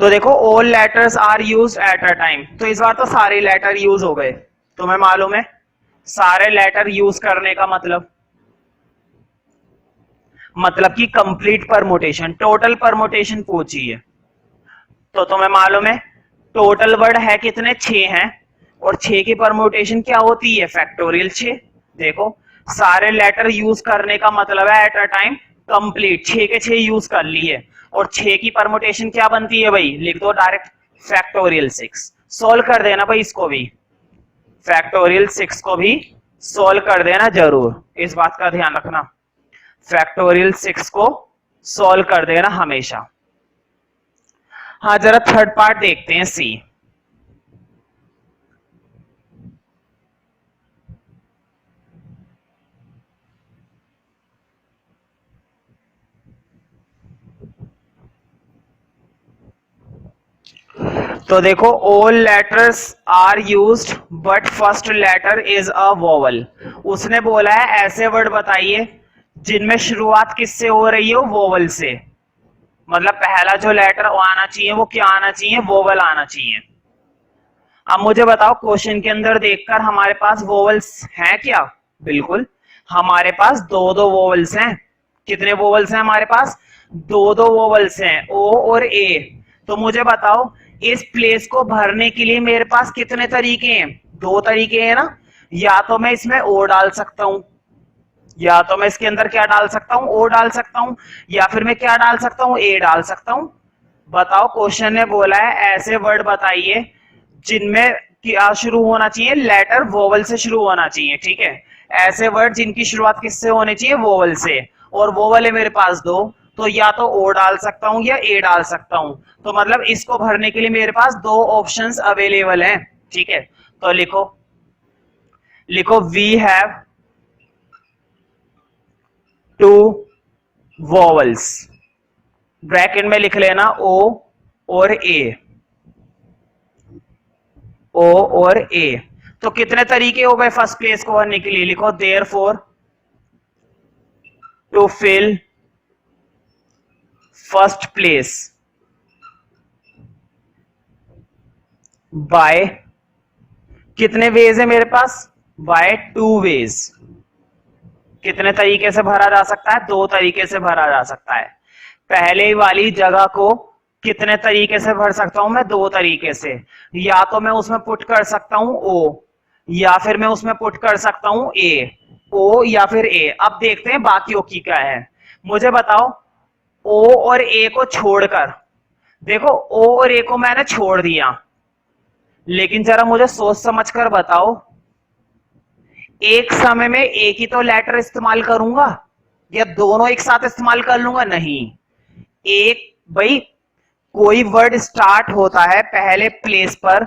तो देखो all letters are use at a time, तो इस बार तो सारे लेटर यूज हो गए, तुम्हें मालूम है सारे लेटर यूज करने का मतलब कि कंप्लीट परमुटेशन, टोटल परमुटेशन पूछी है। तो तुम्हें मालूम है टोटल वर्ड है कितने, 6 हैं, और 6 की परमुटेशन क्या होती है, फैक्टोरियल 6। देखो सारे लेटर यूज करने का मतलब है एट अ टाइम कंप्लीट, 6 के 6 यूज कर लिए, और 6 की परमुटेशन क्या बनती है भाई, लिख दो डायरेक्ट फैक्टोरियल 6। सोल्व कर देना भाई इसको भी, फैक्टोरियल 6 को भी सोल्व कर देना जरूर, इस बात का ध्यान रखना, फैक्टोरियल 6 को सोल्व कर देना हमेशा। हाँ जरा थर्ड पार्ट देखते हैं, सी। तो देखो all letters are used but first letter is a vowel. उसने बोला है ऐसे वर्ड बताइए जिनमें शुरुआत किससे हो रही हो, वोवल से। मतलब पहला जो लेटर आना चाहिए वो क्या आना चाहिए, वोवल आना चाहिए। अब मुझे बताओ क्वेश्चन के अंदर देखकर हमारे पास वोवल्स हैं क्या? बिल्कुल, हमारे पास दो दो वोवल्स हैं। कितने वोवल्स हैं हमारे पास? दो दो वोवल्स हैं, ओ और ए। तो मुझे बताओ इस प्लेस को भरने के लिए मेरे पास कितने तरीके हैं? दो तरीके हैं ना। या तो मैं इसमें ओ डाल सकता हूं, या तो मैं इसके अंदर क्या डाल सकता हूं, ओ डाल सकता हूं, या फिर मैं क्या डाल सकता हूं, ए डाल सकता हूं। बताओ क्वेश्चन ने बोला है ऐसे वर्ड बताइए जिनमें क्या शुरू होना चाहिए, लेटर वोवल से शुरू होना चाहिए। ठीक है, ऐसे वर्ड जिनकी शुरुआत किससे होनी चाहिए, वोवल से। और वोवल है मेरे पास दो, तो या तो ओ डाल सकता हूं या ए डाल सकता हूं। तो मतलब इसको भरने के लिए मेरे पास दो ऑप्शंस अवेलेबल हैं। ठीक है, तो लिखो, लिखो we have two vowels. Bracket में लिख लेना ओ और ए, ओ और ए। तो कितने तरीके हो गए फर्स्ट प्लेस को भरने के लिए? लिखो therefore to fill first place by, कितने वेज है मेरे पास? By two ways. कितने तरीके से भरा जा सकता है? दो तरीके से भरा जा सकता है। पहले वाली जगह को कितने तरीके से भर सकता हूं मैं? दो तरीके से। या तो मैं उसमें पुट कर सकता हूं ओ, या फिर मैं उसमें पुट कर सकता हूं ए। ओ या फिर ए। अब देखते हैं बाकियों की क्या है। मुझे बताओ ओ और ए को छोड़कर, देखो ओ और ए को मैंने छोड़ दिया, लेकिन जरा मुझे सोच समझकर बताओ एक समय में एक ही तो लेटर इस्तेमाल करूंगा या दोनों एक साथ इस्तेमाल कर लूंगा? नहीं, एक, भाई कोई वर्ड स्टार्ट होता है पहले प्लेस पर,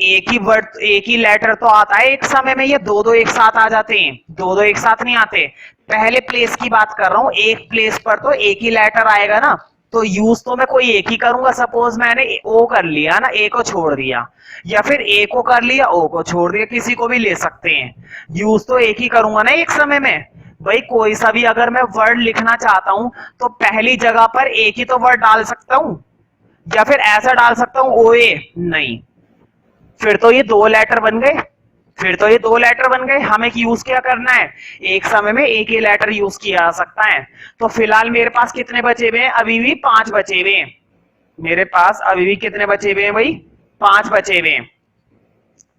एक ही वर्ड एक ही लेटर तो आता है एक समय में, ये दो दो एक साथ आ जाते हैं? दो दो एक साथ नहीं आते। पहले प्लेस की बात कर रहा हूं, एक प्लेस पर तो एक ही लेटर आएगा ना। तो यूज तो मैं कोई एक ही करूंगा। सपोज मैंने ओ कर लिया ना, ए को छोड़ दिया, या फिर ए को कर लिया, ओ को छोड़ दिया, किसी को भी ले सकते हैं। यूज तो एक ही करूंगा ना एक समय में। भाई कोई सा भी अगर मैं वर्ड लिखना चाहता हूं तो पहली जगह पर एक ही तो वर्ड डाल सकता हूं, या फिर ऐसा डाल सकता हूं ओ ए? नहीं, फिर तो ये दो लेटर बन गए, फिर तो ये दो लेटर बन गए। हमें यूज क्या करना है? एक समय में एक ही लेटर यूज किया जा सकता है। तो फिलहाल मेरे पास कितने बचे हुए हैं? अभी भी 5 बचे हुए हैं। मेरे पास अभी भी कितने बचे हुए हैं भाई? 5 बचे हुए हैं।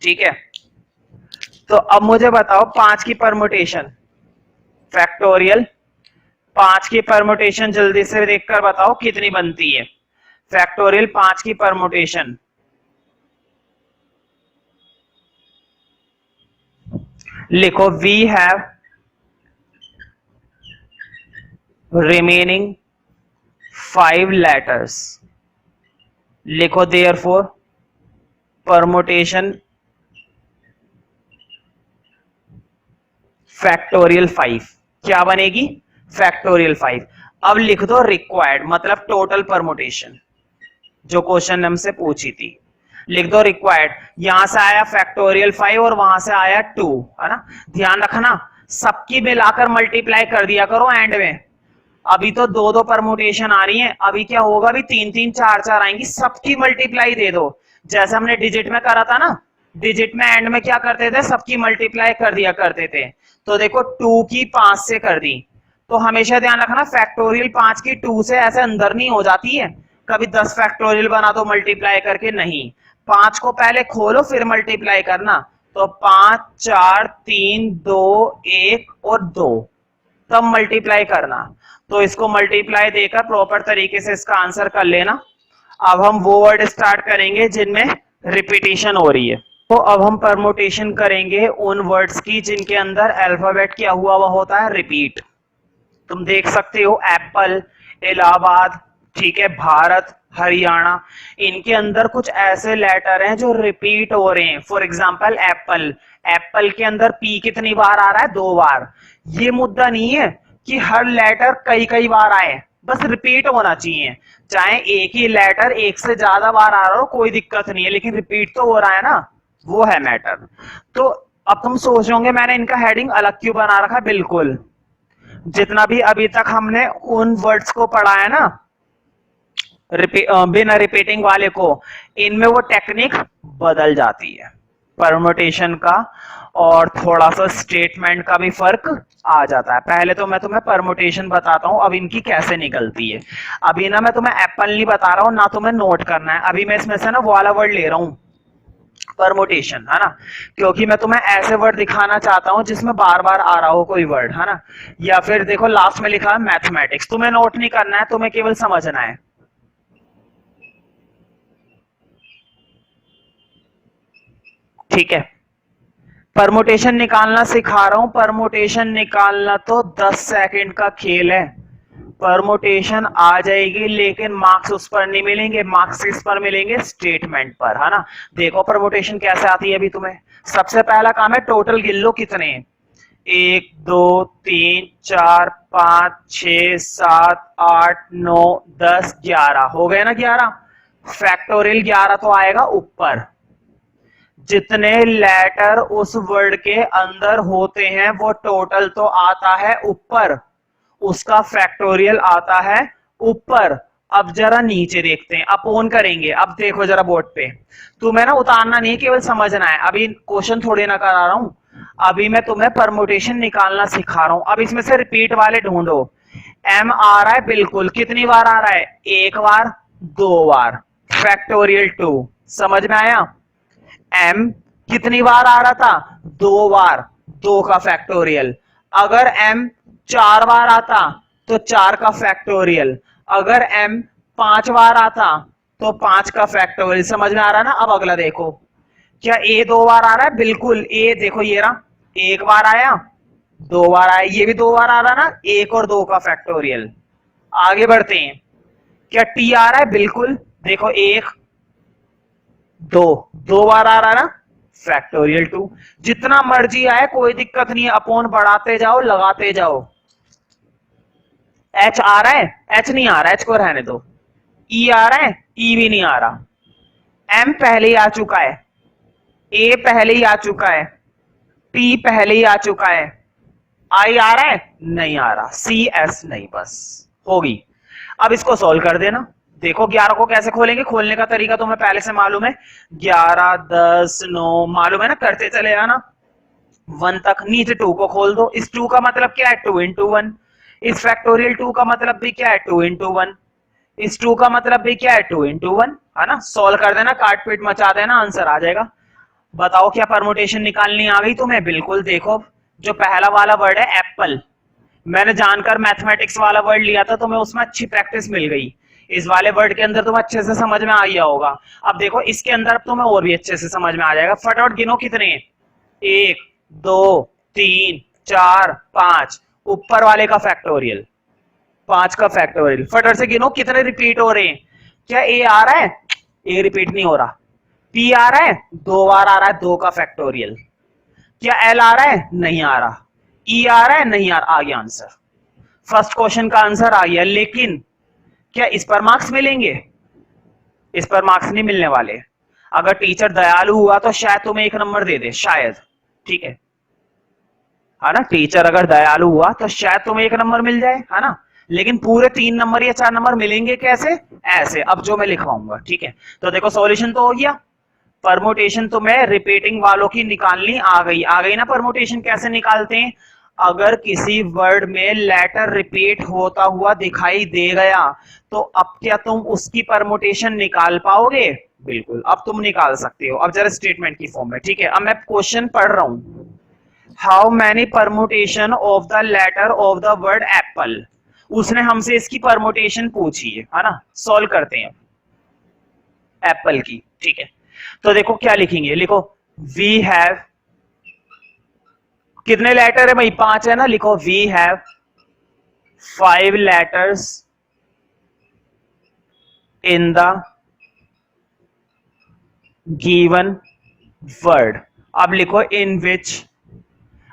ठीक है, तो अब मुझे बताओ 5 की परमुटेशन, फैक्टोरियल 5 की परमुटेशन जल्दी से देखकर बताओ कितनी बनती है। फैक्टोरियल 5 की परमुटेशन, लिखो वी हैव रिमेनिंग 5 लेटर्स। लिखो देयरफॉर परमुटेशन फैक्टोरियल 5। क्या बनेगी? फैक्टोरियल 5। अब लिख दो रिक्वायर्ड, मतलब टोटल परमुटेशन, जो क्वेश्चन हमसे पूछी थी। लिख दो रिक्वायर्ड। यहां से आया फैक्टोरियल 5 और वहां से आया 2, है ना। ध्यान रखना सबकी मिलाकर मल्टीप्लाई कर दिया करो एंड में। अभी तो दो दो परमुटेशन आ रही है, अभी क्या होगा, अभी 3 3 4 4 आएंगी, सबकी मल्टीप्लाई दे दो। जैसे हमने डिजिट में करा था ना, डिजिट में एंड में क्या करते थे, सबकी मल्टीप्लाई कर दिया करते थे। तो देखो 2 की 5 से कर दी। तो हमेशा ध्यान रखना फैक्टोरियल 5 की 2 से ऐसे अंदर नहीं हो जाती है। कभी 10 फैक्टोरियल बना दो मल्टीप्लाई करके, नहीं, 5 को पहले खोलो फिर मल्टीप्लाई करना। तो 5 4 3 2 1 और 2, तब मल्टीप्लाई करना। तो इसको मल्टीप्लाई देकर प्रॉपर तरीके से इसका आंसर कर लेना। अब हम वो वर्ड स्टार्ट करेंगे जिनमें रिपीटिशन हो रही है। तो अब हम परमुटेशन करेंगे उन वर्ड्स की जिनके अंदर अल्फाबेट क्या हुआ हुआ होता है, रिपीट। तुम देख सकते हो एप्पल, इलाहाबाद, ठीक है, भारत, हरियाणा, इनके अंदर कुछ ऐसे लेटर हैं जो रिपीट हो रहे हैं। फॉर एग्जाम्पल एप्पल, एप्पल के अंदर पी कितनी बार आ रहा है? 2 बार। ये मुद्दा नहीं है कि हर लेटर कई कई बार आए, बस रिपीट होना चाहिए, चाहे एक ही लेटर एक से ज्यादा बार आ रहा हो कोई दिक्कत नहीं है, लेकिन रिपीट तो हो रहा है ना, वो है मैटर। तो अब तुम सोच रहे होंगे मैंने इनका हेडिंग अलग क्यों बना रखा। बिल्कुल, जितना भी अभी तक हमने उन वर्ड्स को पढ़ा है ना बिना रिपीटिंग वाले को, इनमें वो टेक्निक बदल जाती है परमुटेशन का, और थोड़ा सा स्टेटमेंट का भी फर्क आ जाता है। पहले तो मैं तुम्हें परमुटेशन बताता हूं अब इनकी कैसे निकलती है। अभी ना मैं तुम्हें एप्पल नहीं बता रहा हूं, ना तुम्हें नोट करना है, अभी मैं इसमें से ना वो वाला वर्ड ले रहा हूं परमुटेशन, है ना, क्योंकि मैं तुम्हें ऐसे वर्ड दिखाना चाहता हूं जिसमें बार बार आ रहा हो कोई वर्ड, है ना। या फिर देखो लास्ट में लिखा है मैथमेटिक्स, तुम्हें नोट नहीं करना है, तुम्हें केवल समझना है। ठीक है, परमुटेशन निकालना सिखा रहा हूं। परमुटेशन निकालना तो 10 सेकंड का खेल है। परमुटेशन आ जाएगी, लेकिन मार्क्स उस पर नहीं मिलेंगे, मार्क्स किस पर मिलेंगे, स्टेटमेंट पर, है ना। देखो परमुटेशन कैसे आती है अभी तुम्हें। सबसे पहला काम है टोटल गिन लो कितने, 1 2 3 4 5 6 7 8 9 10 11 हो गए ना, 11 फैक्टोरियल 11 तो आएगा ऊपर। जितने लेटर उस वर्ड के अंदर होते हैं वो टोटल तो आता है ऊपर, उसका फैक्टोरियल आता है ऊपर। अब जरा नीचे देखते हैं, अपोन करेंगे। अब देखो जरा बोर्ड पे, तुम्हें ना उतारना नहीं, केवल समझना है, अभी क्वेश्चन थोड़ी ना करा रहा हूं, अभी मैं तुम्हें परमुटेशन निकालना सिखा रहा हूं। अब इसमें से रिपीट वाले ढूंढो। एम आ रहा है बिल्कुल, कितनी बार आ रहा है, एक बार, दो बार, फैक्टोरियल 2, समझ में आया। एम कितनी बार आ रहा था, दो बार, दो का फैक्टोरियल। अगर एम 4 बार आता तो 4 का फैक्टोरियल, अगर एम 5 बार आता तो 5 का फैक्टोरियल। समझ में आ रहा है ना। अब अगला देखो, क्या ए 2 बार आ रहा है, बिल्कुल ए देखो ये रहा, एक बार आया, दो बार आया, ये भी 2 बार आ रहा ना, एक और दो का फैक्टोरियल। आगे बढ़ते हैं, क्या टी आ रहा है, बिल्कुल देखो एक, दो, दो बार आ रहा है ना, फैक्टोरियल 2। जितना मर्जी आए कोई दिक्कत नहीं है, अपोन बढ़ाते जाओ लगाते जाओ। एच आ रहा है, एच नहीं आ रहा, एच को रहने दो। ई आ रहा है, ई भी नहीं आ रहा। एम पहले ही आ चुका है, ए पहले ही आ चुका है, पी पहले ही आ चुका है, आई आ रहा है, नहीं आ रहा, सी एस नहीं, बस होगी। अब इसको सोल्व कर देना। देखो 11 को कैसे खोलेंगे, खोलने का तरीका तुम्हें पहले से मालूम है, 11 10 9 मालूम है ना, करते चले आना 1 तक। नीचे 2 को खोल दो, इस 2 का मतलब क्या है, 2 इंटू 1। इस फैक्टोरियल 2 का मतलब भी क्या है, 2 इंटू 1। इस 2 का मतलब भी क्या है, 2 इंटू 1, है ना। सॉल्व कर देना, काट पीट मचा देना, आंसर आ जाएगा। बताओ क्या परमुटेशन निकालनी आ गई तुम्हें। बिल्कुल, देखो जो पहला वाला वर्ड है एप्पल, मैंने जानकर मैथमेटिक्स वाला वर्ड लिया था, तुम्हें उसमें अच्छी प्रैक्टिस मिल गई। इस वाले वर्ड के अंदर तुम्हें अच्छे से समझ में आ गया होगा। अब देखो इसके अंदर अब तुम्हें और भी अच्छे से समझ में आ जाएगा। फटाफट गिनो कितने, 1 2 3 4 5, ऊपर वाले का फैक्टोरियल, 5 का फैक्टोरियल। फटाफट से गिनो कितने रिपीट हो रहे हैं। क्या ए आ रहा है, ए रिपीट नहीं हो रहा। पी आ रहा है, 2 बार आ रहा है, 2 का फैक्टोरियल। क्या एल आ रहा है, नहीं आ रहा। ई आ रहा है, नहीं आ रहा। आ गया आंसर, फर्स्ट क्वेश्चन का आंसर आ गया। लेकिन क्या इस पर मार्क्स मिलेंगे, इस पर मार्क्स नहीं मिलने वाले। अगर टीचर दयालु हुआ तो शायद तुम्हें 1 नंबर दे दे, शायद, ठीक है ना। टीचर अगर दयालु हुआ तो शायद तुम्हें 1 नंबर मिल जाए, है ना। लेकिन पूरे 3 नंबर या 4 नंबर मिलेंगे कैसे, ऐसे, अब जो मैं लिखवाऊंगा, ठीक है। तो देखो सॉल्यूशन तो हो गया। परमुटेशन तुम्हें रिपीटिंग वालों की निकालनी आ गई ना। परमुटेशन कैसे निकालते हैं, अगर किसी वर्ड में लेटर रिपीट होता हुआ दिखाई दे गया तो अब क्या तुम उसकी परमुटेशन निकाल पाओगे, बिल्कुल अब तुम निकाल सकते हो। अब जरा स्टेटमेंट की फॉर्म में, ठीक है। अब मैं क्वेश्चन पढ़ रहा हूं, how many permutation of the letter of the word apple. उसने हमसे इसकी परमुटेशन पूछी है ना। सॉल्व करते हैं एप्पल की, ठीक है। तो देखो क्या लिखेंगे, लिखो वी हैव, कितने लेटर है भाई, 5 है ना। लिखो we have 5 letters in the given word. अब लिखो इन विच।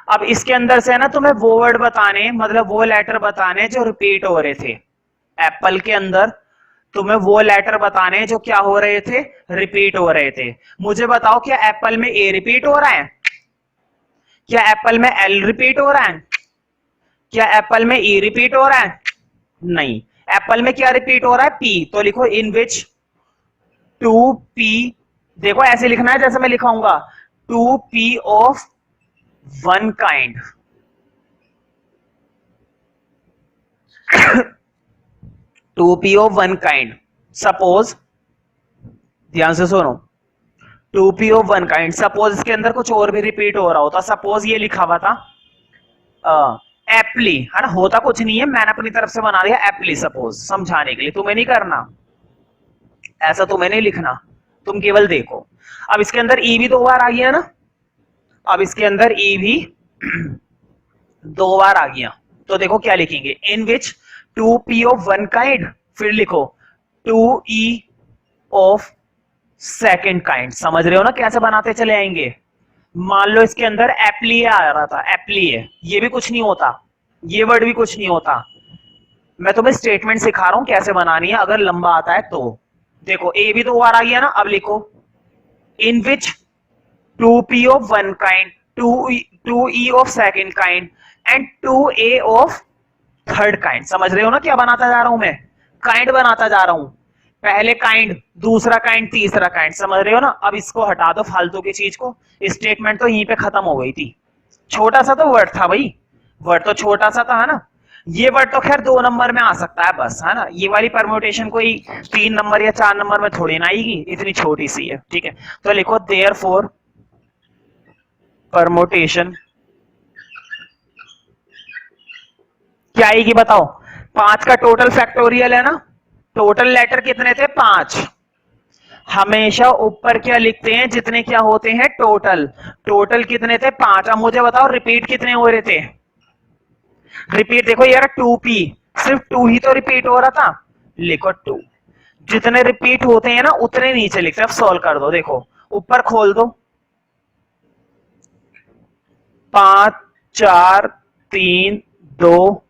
अब इसके अंदर से है ना तुम्हें वो वर्ड बताने, मतलब वो लेटर बताने जो रिपीट हो रहे थे एप्पल के अंदर तुम्हें वो लेटर बताने हैं जो क्या हो रहे थे, रिपीट हो रहे थे। मुझे बताओ क्या एप्पल में ए रिपीट हो रहा है, क्या एप्पल में एल रिपीट हो रहा है, क्या एप्पल में ई रिपीट हो रहा है, नहीं। एप्पल में क्या रिपीट हो रहा है, पी। तो लिखो इन विच टू पी, देखो ऐसे लिखना है जैसे मैं लिखाऊंगा, two P of one kind, two P of one kind. Suppose, ध्यान से सुनो, two P of one kind, suppose इसके अंदर कुछ और भी रिपीट हो रहा होता, सपोज ये लिखा हुआ था एप्पली, है ना, होता कुछ नहीं है, मैंने अपनी तरफ से बना दिया एप्पली, सपोज समझाने के लिए। तुम्हें नहीं करना ऐसा, तुम्हें नहीं लिखना, तुम केवल देखो। अब इसके अंदर ई भी 2 बार आ गया ना, अब इसके अंदर ई भी 2 बार आ गया, तो देखो क्या लिखेंगे, in which two P of one kind, फिर लिखो two E of second kind. समझ रहे हो ना कैसे बनाते चले आएंगे। मान लो इसके अंदर एप्ली आ रहा था, एप्ली है, ये भी कुछ नहीं होता, ये वर्ड भी कुछ नहीं होता, मैं तुम्हें स्टेटमेंट सिखा रहा हूं कैसे बनानी है, अगर लंबा आता है तो। देखो ए भी 2 बार आ गया ना, अब लिखो in which two P of one kind, two E of second kind and two A of third kind. समझ रहे हो ना क्या बनाता जा रहा हूं मैं, काइंड बनाता जा रहा हूं, पहले काइंड, दूसरा काइंड, तीसरा काइंड। समझ रहे हो ना। अब इसको हटा दो फालतू की चीज को, स्टेटमेंट तो यहीं पे खत्म हो गई थी। छोटा सा तो वर्ड था भाई, वर्ड तो छोटा सा था, है ना। ये वर्ड तो खैर 2 नंबर में आ सकता है बस, है ना, ये वाली परम्यूटेशन कोई 3 नंबर या 4 नंबर में थोड़ी ना आएगी, इतनी छोटी सी है, ठीक है। तो लिखो देयरफॉर परम्यूटेशन क्या आएगी बताओ, 5 का टोटल फैक्टोरियल है ना, टोटल लेटर कितने थे, 5। हमेशा ऊपर क्या लिखते हैं, जितने क्या होते हैं टोटल, टोटल कितने थे, 5। अब मुझे बताओ रिपीट कितने हो रहे थे, रिपीट देखो यार 2p, सिर्फ 2 ही तो रिपीट हो रहा था, लिखो 2। जितने रिपीट होते हैं ना उतने नीचे लिखते हैं। अब सॉल्व कर दो, देखो ऊपर खोल दो, 5 4 3 2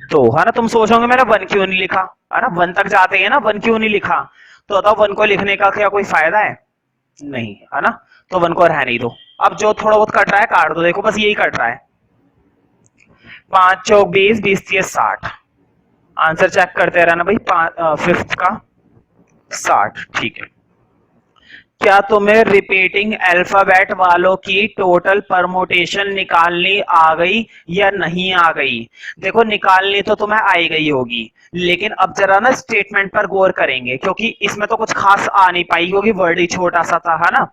2, है ना। तुम सोचोगे मैंने 1 क्यों नहीं लिखा, है ना, 1 तक जाते हैं ना, 1 क्यों नहीं लिखा, तो बताओ 1 को लिखने का क्या कोई फायदा है, नहीं, है ना। तो 1 को रहने दो। अब जो थोड़ा बहुत कट रहा है काट दो, देखो बस यही कट रहा है, 5 चौक 20, 20 30 60। आंसर चेक करते रहना भाई, 5th का 60, ठीक है। क्या तुम्हें रिपीटिंग अल्फाबेट वालों की टोटल परमुटेशन निकालनी आ गई या नहीं आ गई। देखो निकालनी तो तुम्हें आई गई होगी, लेकिन अब जरा ना स्टेटमेंट पर गौर करेंगे, क्योंकि इसमें तो कुछ खास आ नहीं पाई, क्योंकि वर्ड ही छोटा सा था, है ना,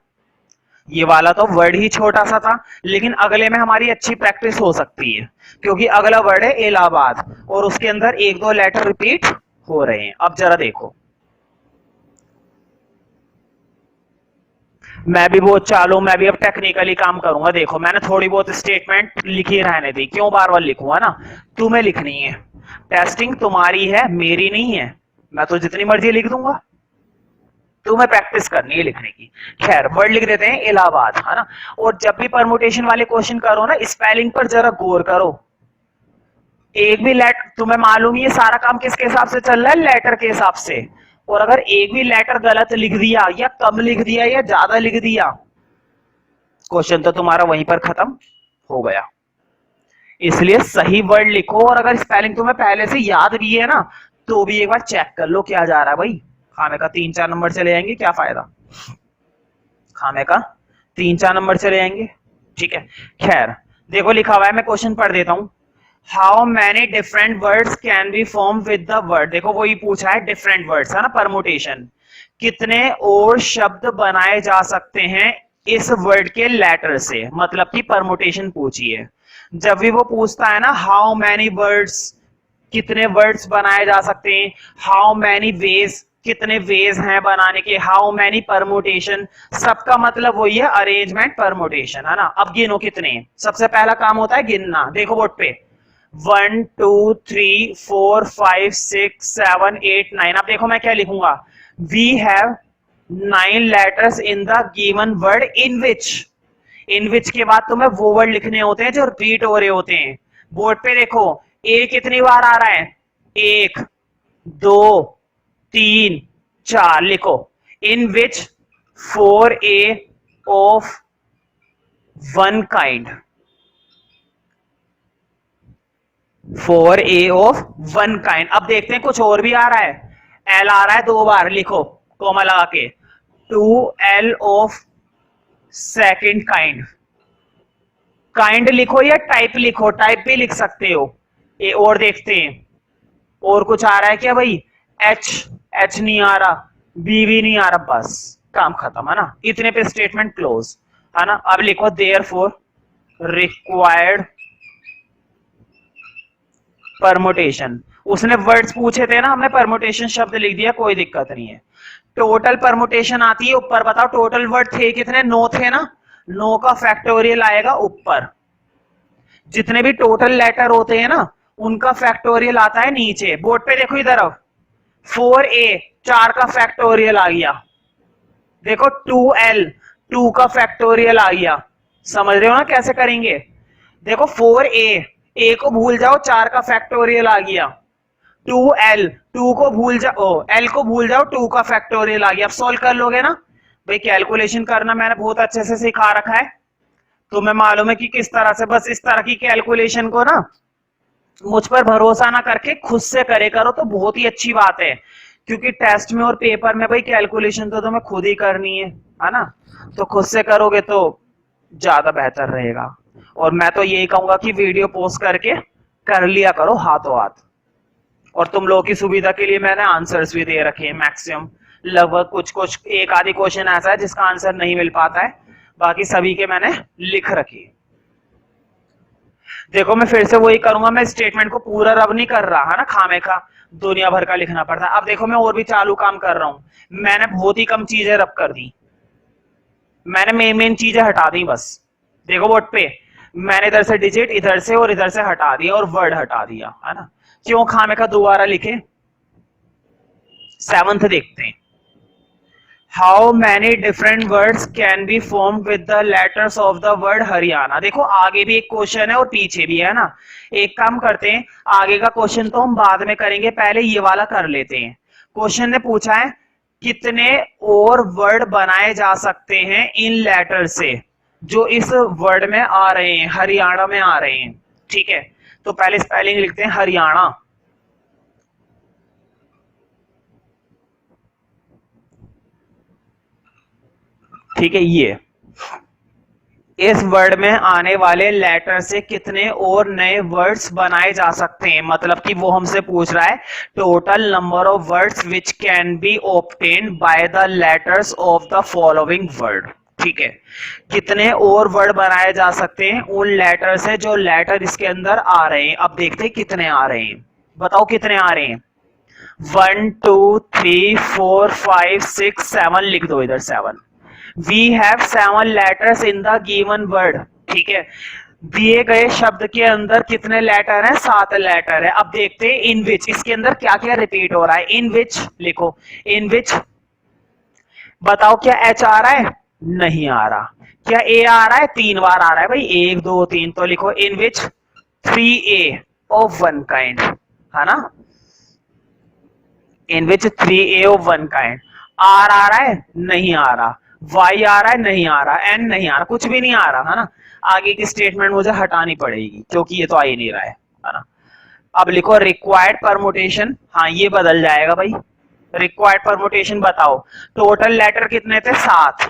ये वाला तो वर्ड ही छोटा सा था। लेकिन अगले में हमारी अच्छी प्रैक्टिस हो सकती है, क्योंकि अगला वर्ड है इलाहाबाद, और उसके अंदर 1-2 लेटर रिपीट हो रहे हैं। अब जरा देखो, मैं भी बहुत चालू, मैं भी अब टेक्निकली काम करूंगा। देखो मैंने थोड़ी बहुत स्टेटमेंट लिखी रहने दी, क्यों बार बार लिखूंगा ना, तुम्हें लिखनी है, टेस्टिंग तुम्हारी है मेरी नहीं है, मैं तो जितनी मर्जी लिख दूंगा, तुम्हें प्रैक्टिस करनी है लिखने की। खैर वर्ड लिख देते हैं इलाहाबाद, है ना। और जब भी परमुटेशन वाले क्वेश्चन करो ना, स्पेलिंग पर जरा गौर करो, एक भी लेटर, तुम्हें मालूम ही है सारा काम किसके हिसाब से चल रहा है, लेटर के हिसाब से। और अगर एक भी लेटर गलत लिख दिया, या कम लिख दिया, या ज्यादा लिख दिया, क्वेश्चन तो तुम्हारा वहीं पर खत्म हो गया। इसलिए सही वर्ड लिखो, और अगर स्पेलिंग तुम्हें पहले से याद भी है ना, तो भी एक बार चेक कर लो क्या जा रहा है भाई। खामे का 3-4 नंबर चले जाएंगे, क्या फायदा, खामे का 3-4 नंबर चले जाएंगे, ठीक है। खैर देखो लिखा हुआ है, मैं क्वेश्चन पढ़ देता हूं। How many different words can B form with the word, देखो वही पूछा है, डिफरेंट वर्ड्स, है ना, परमुटेशन, कितने और शब्द बनाए जा सकते हैं इस वर्ड के लेटर से, मतलब कि परमुटेशन पूछी है। जब भी वो पूछता है ना हाउ मैनी वर्ड्स, कितने वर्ड्स बनाए जा सकते हैं, हाउ मैनी वेज, कितने वेज हैं बनाने के, हाउ मैनी परमुटेशन, सबका मतलब वही है अरेंजमेंट परमुटेशन, है ना। अब गिनो कितने, सबसे पहला काम होता है गिनना, देखो बोर्ड पे 1 2 3 4 5 6 7 8 9। अब देखो मैं क्या लिखूंगा, we have 9 letters in the given word in which, in which के बाद तुम्हें वो वर्ड लिखने होते हैं जो रिपीट हो रहे होते हैं। बोर्ड पे देखो ए कितनी बार आ रहा है, 1, 2 3 4 लिखो। In which 4a of one kind, 4a of one kind. अब देखते हैं कुछ और भी आ रहा है। एल आ रहा है 2 बार, लिखो कॉमा लगा के। 2l of second kind. Kind लिखो या टाइप लिखो, टाइप भी लिख सकते हो। ये और देखते हैं, और कुछ आ रहा है क्या भाई? एच, एच नहीं आ रहा, बी भी नहीं आ रहा, बस काम खत्म है ना। इतने पे स्टेटमेंट क्लोज है ना। अब लिखो देयरफॉर रिक्वायर्ड परमुटेशन। उसने वर्ड्स पूछे थे ना, हमने परमुटेशन शब्द लिख दिया, कोई दिक्कत नहीं है। टोटल परमुटेशन आती है ऊपर। बताओ टोटल वर्ड थे कितने? 9 थे ना। 9 का फैक्टोरियल आएगा ऊपर। जितने भी टोटल लेटर होते हैं ना, उनका फैक्टोरियल आता है नीचे। बोर्ड पे देखो इधर अब, 4a 4 का फैक्टोरियल आ गया। देखो 2l 2 का फैक्टोरियल आ गया। समझ रहे हो ना कैसे करेंगे? देखो 4a, a को भूल जाओ, 4 का फैक्टोरियल आ गया। 2l 2 को भूल जाओ, l को भूल जाओ, 2 का फैक्टोरियल आ गया। अब सॉल्व कर लोगे ना भाई। कैलकुलेशन करना मैंने बहुत अच्छे से सिखा रखा है, तुम्हें मालूम है कि किस तरह से। बस इस तरह की कैलकुलेशन को ना मुझ पर भरोसा ना करके खुद से करे करो तो बहुत ही अच्छी बात है। क्योंकि टेस्ट में और पेपर में भाई कैलकुलेशन तो तुम्हें खुद ही करनी है ना। तो खुद से करोगे तो ज्यादा बेहतर रहेगा। और मैं तो यही कहूंगा कि वीडियो पोस्ट करके कर लिया करो हाथों हाथ। और तुम लोगों की सुविधा के लिए मैंने आंसर्स भी दे रखे हैं मैक्सिमम। लगभग कुछ कुछ एक आधी क्वेश्चन ऐसा है जिसका आंसर नहीं मिल पाता है, बाकी सभी के मैंने लिख रखी है। देखो मैं फिर से वही करूंगा, मैं स्टेटमेंट को पूरा रब नहीं कर रहा है ना, खामे का दुनिया भर का लिखना पड़ता है। अब देखो मैं और भी चालू काम कर रहा हूं। मैंने बहुत ही कम चीजें रब कर दी, मैंने मेन मेन चीजें हटा दी बस। देखो बोर्ड पे मैंने इधर से डिजिट इधर से और इधर से हटा दिया और वर्ड हटा दिया है ना। क्यों खामे का दोबारा लिखे? 7th देखते हैं। How many different words can B form with the letters of the word Haryana. देखो आगे भी एक क्वेश्चन है और पीछे भी है ना। एक काम करते हैं, आगे का क्वेश्चन तो हम बाद में करेंगे, पहले ये वाला कर लेते हैं। क्वेश्चन ने पूछा है कितने और वर्ड बनाए जा सकते हैं इन लेटर से जो इस वर्ड में आ रहे हैं, हरियाणा में आ रहे हैं। ठीक है, तो पहले स्पेलिंग लिखते हैं हरियाणा। ठीक है, ये इस वर्ड में आने वाले लेटर से कितने और नए वर्ड्स बनाए जा सकते हैं। मतलब कि वो हमसे पूछ रहा है total number of words which can be obtained by the letters of the following word. ठीक है, कितने और वर्ड बनाए जा सकते हैं उन लेटर से जो लेटर इसके अंदर आ रहे हैं। अब देखते हैं कितने आ रहे हैं, बताओ कितने आ रहे हैं। 1 2 3 4 5 6 7 लिख दो इधर 7। We have 7 letters in the given word. ठीक है, दिए गए शब्द के अंदर कितने लेटर हैं? 7 लेटर है। अब देखते हैं इन विच, इसके अंदर क्या क्या रिपीट हो रहा है। इन विच लिखो, इन विच। बताओ क्या एच आ रहा है? नहीं आ रहा। क्या ए आ रहा है? 3 बार आ रहा है भाई, 1 2 3। तो लिखो in which 3a of one kind, है ना। In which 3a of one kind. R आ रहा है? नहीं आ रहा। वाई आ रहा है? नहीं आ रहा। एन नहीं आ रहा, कुछ भी नहीं आ रहा है ना। आगे की स्टेटमेंट मुझे हटानी पड़ेगी क्योंकि ये तो आ ही नहीं रहा है ना। अब लिखो रिक्वायर्ड परमुटेशन। हाँ ये बदल जाएगा भाई। रिक्वायर्ड परमुटेशन बताओ। टोटल लेटर कितने थे? 7।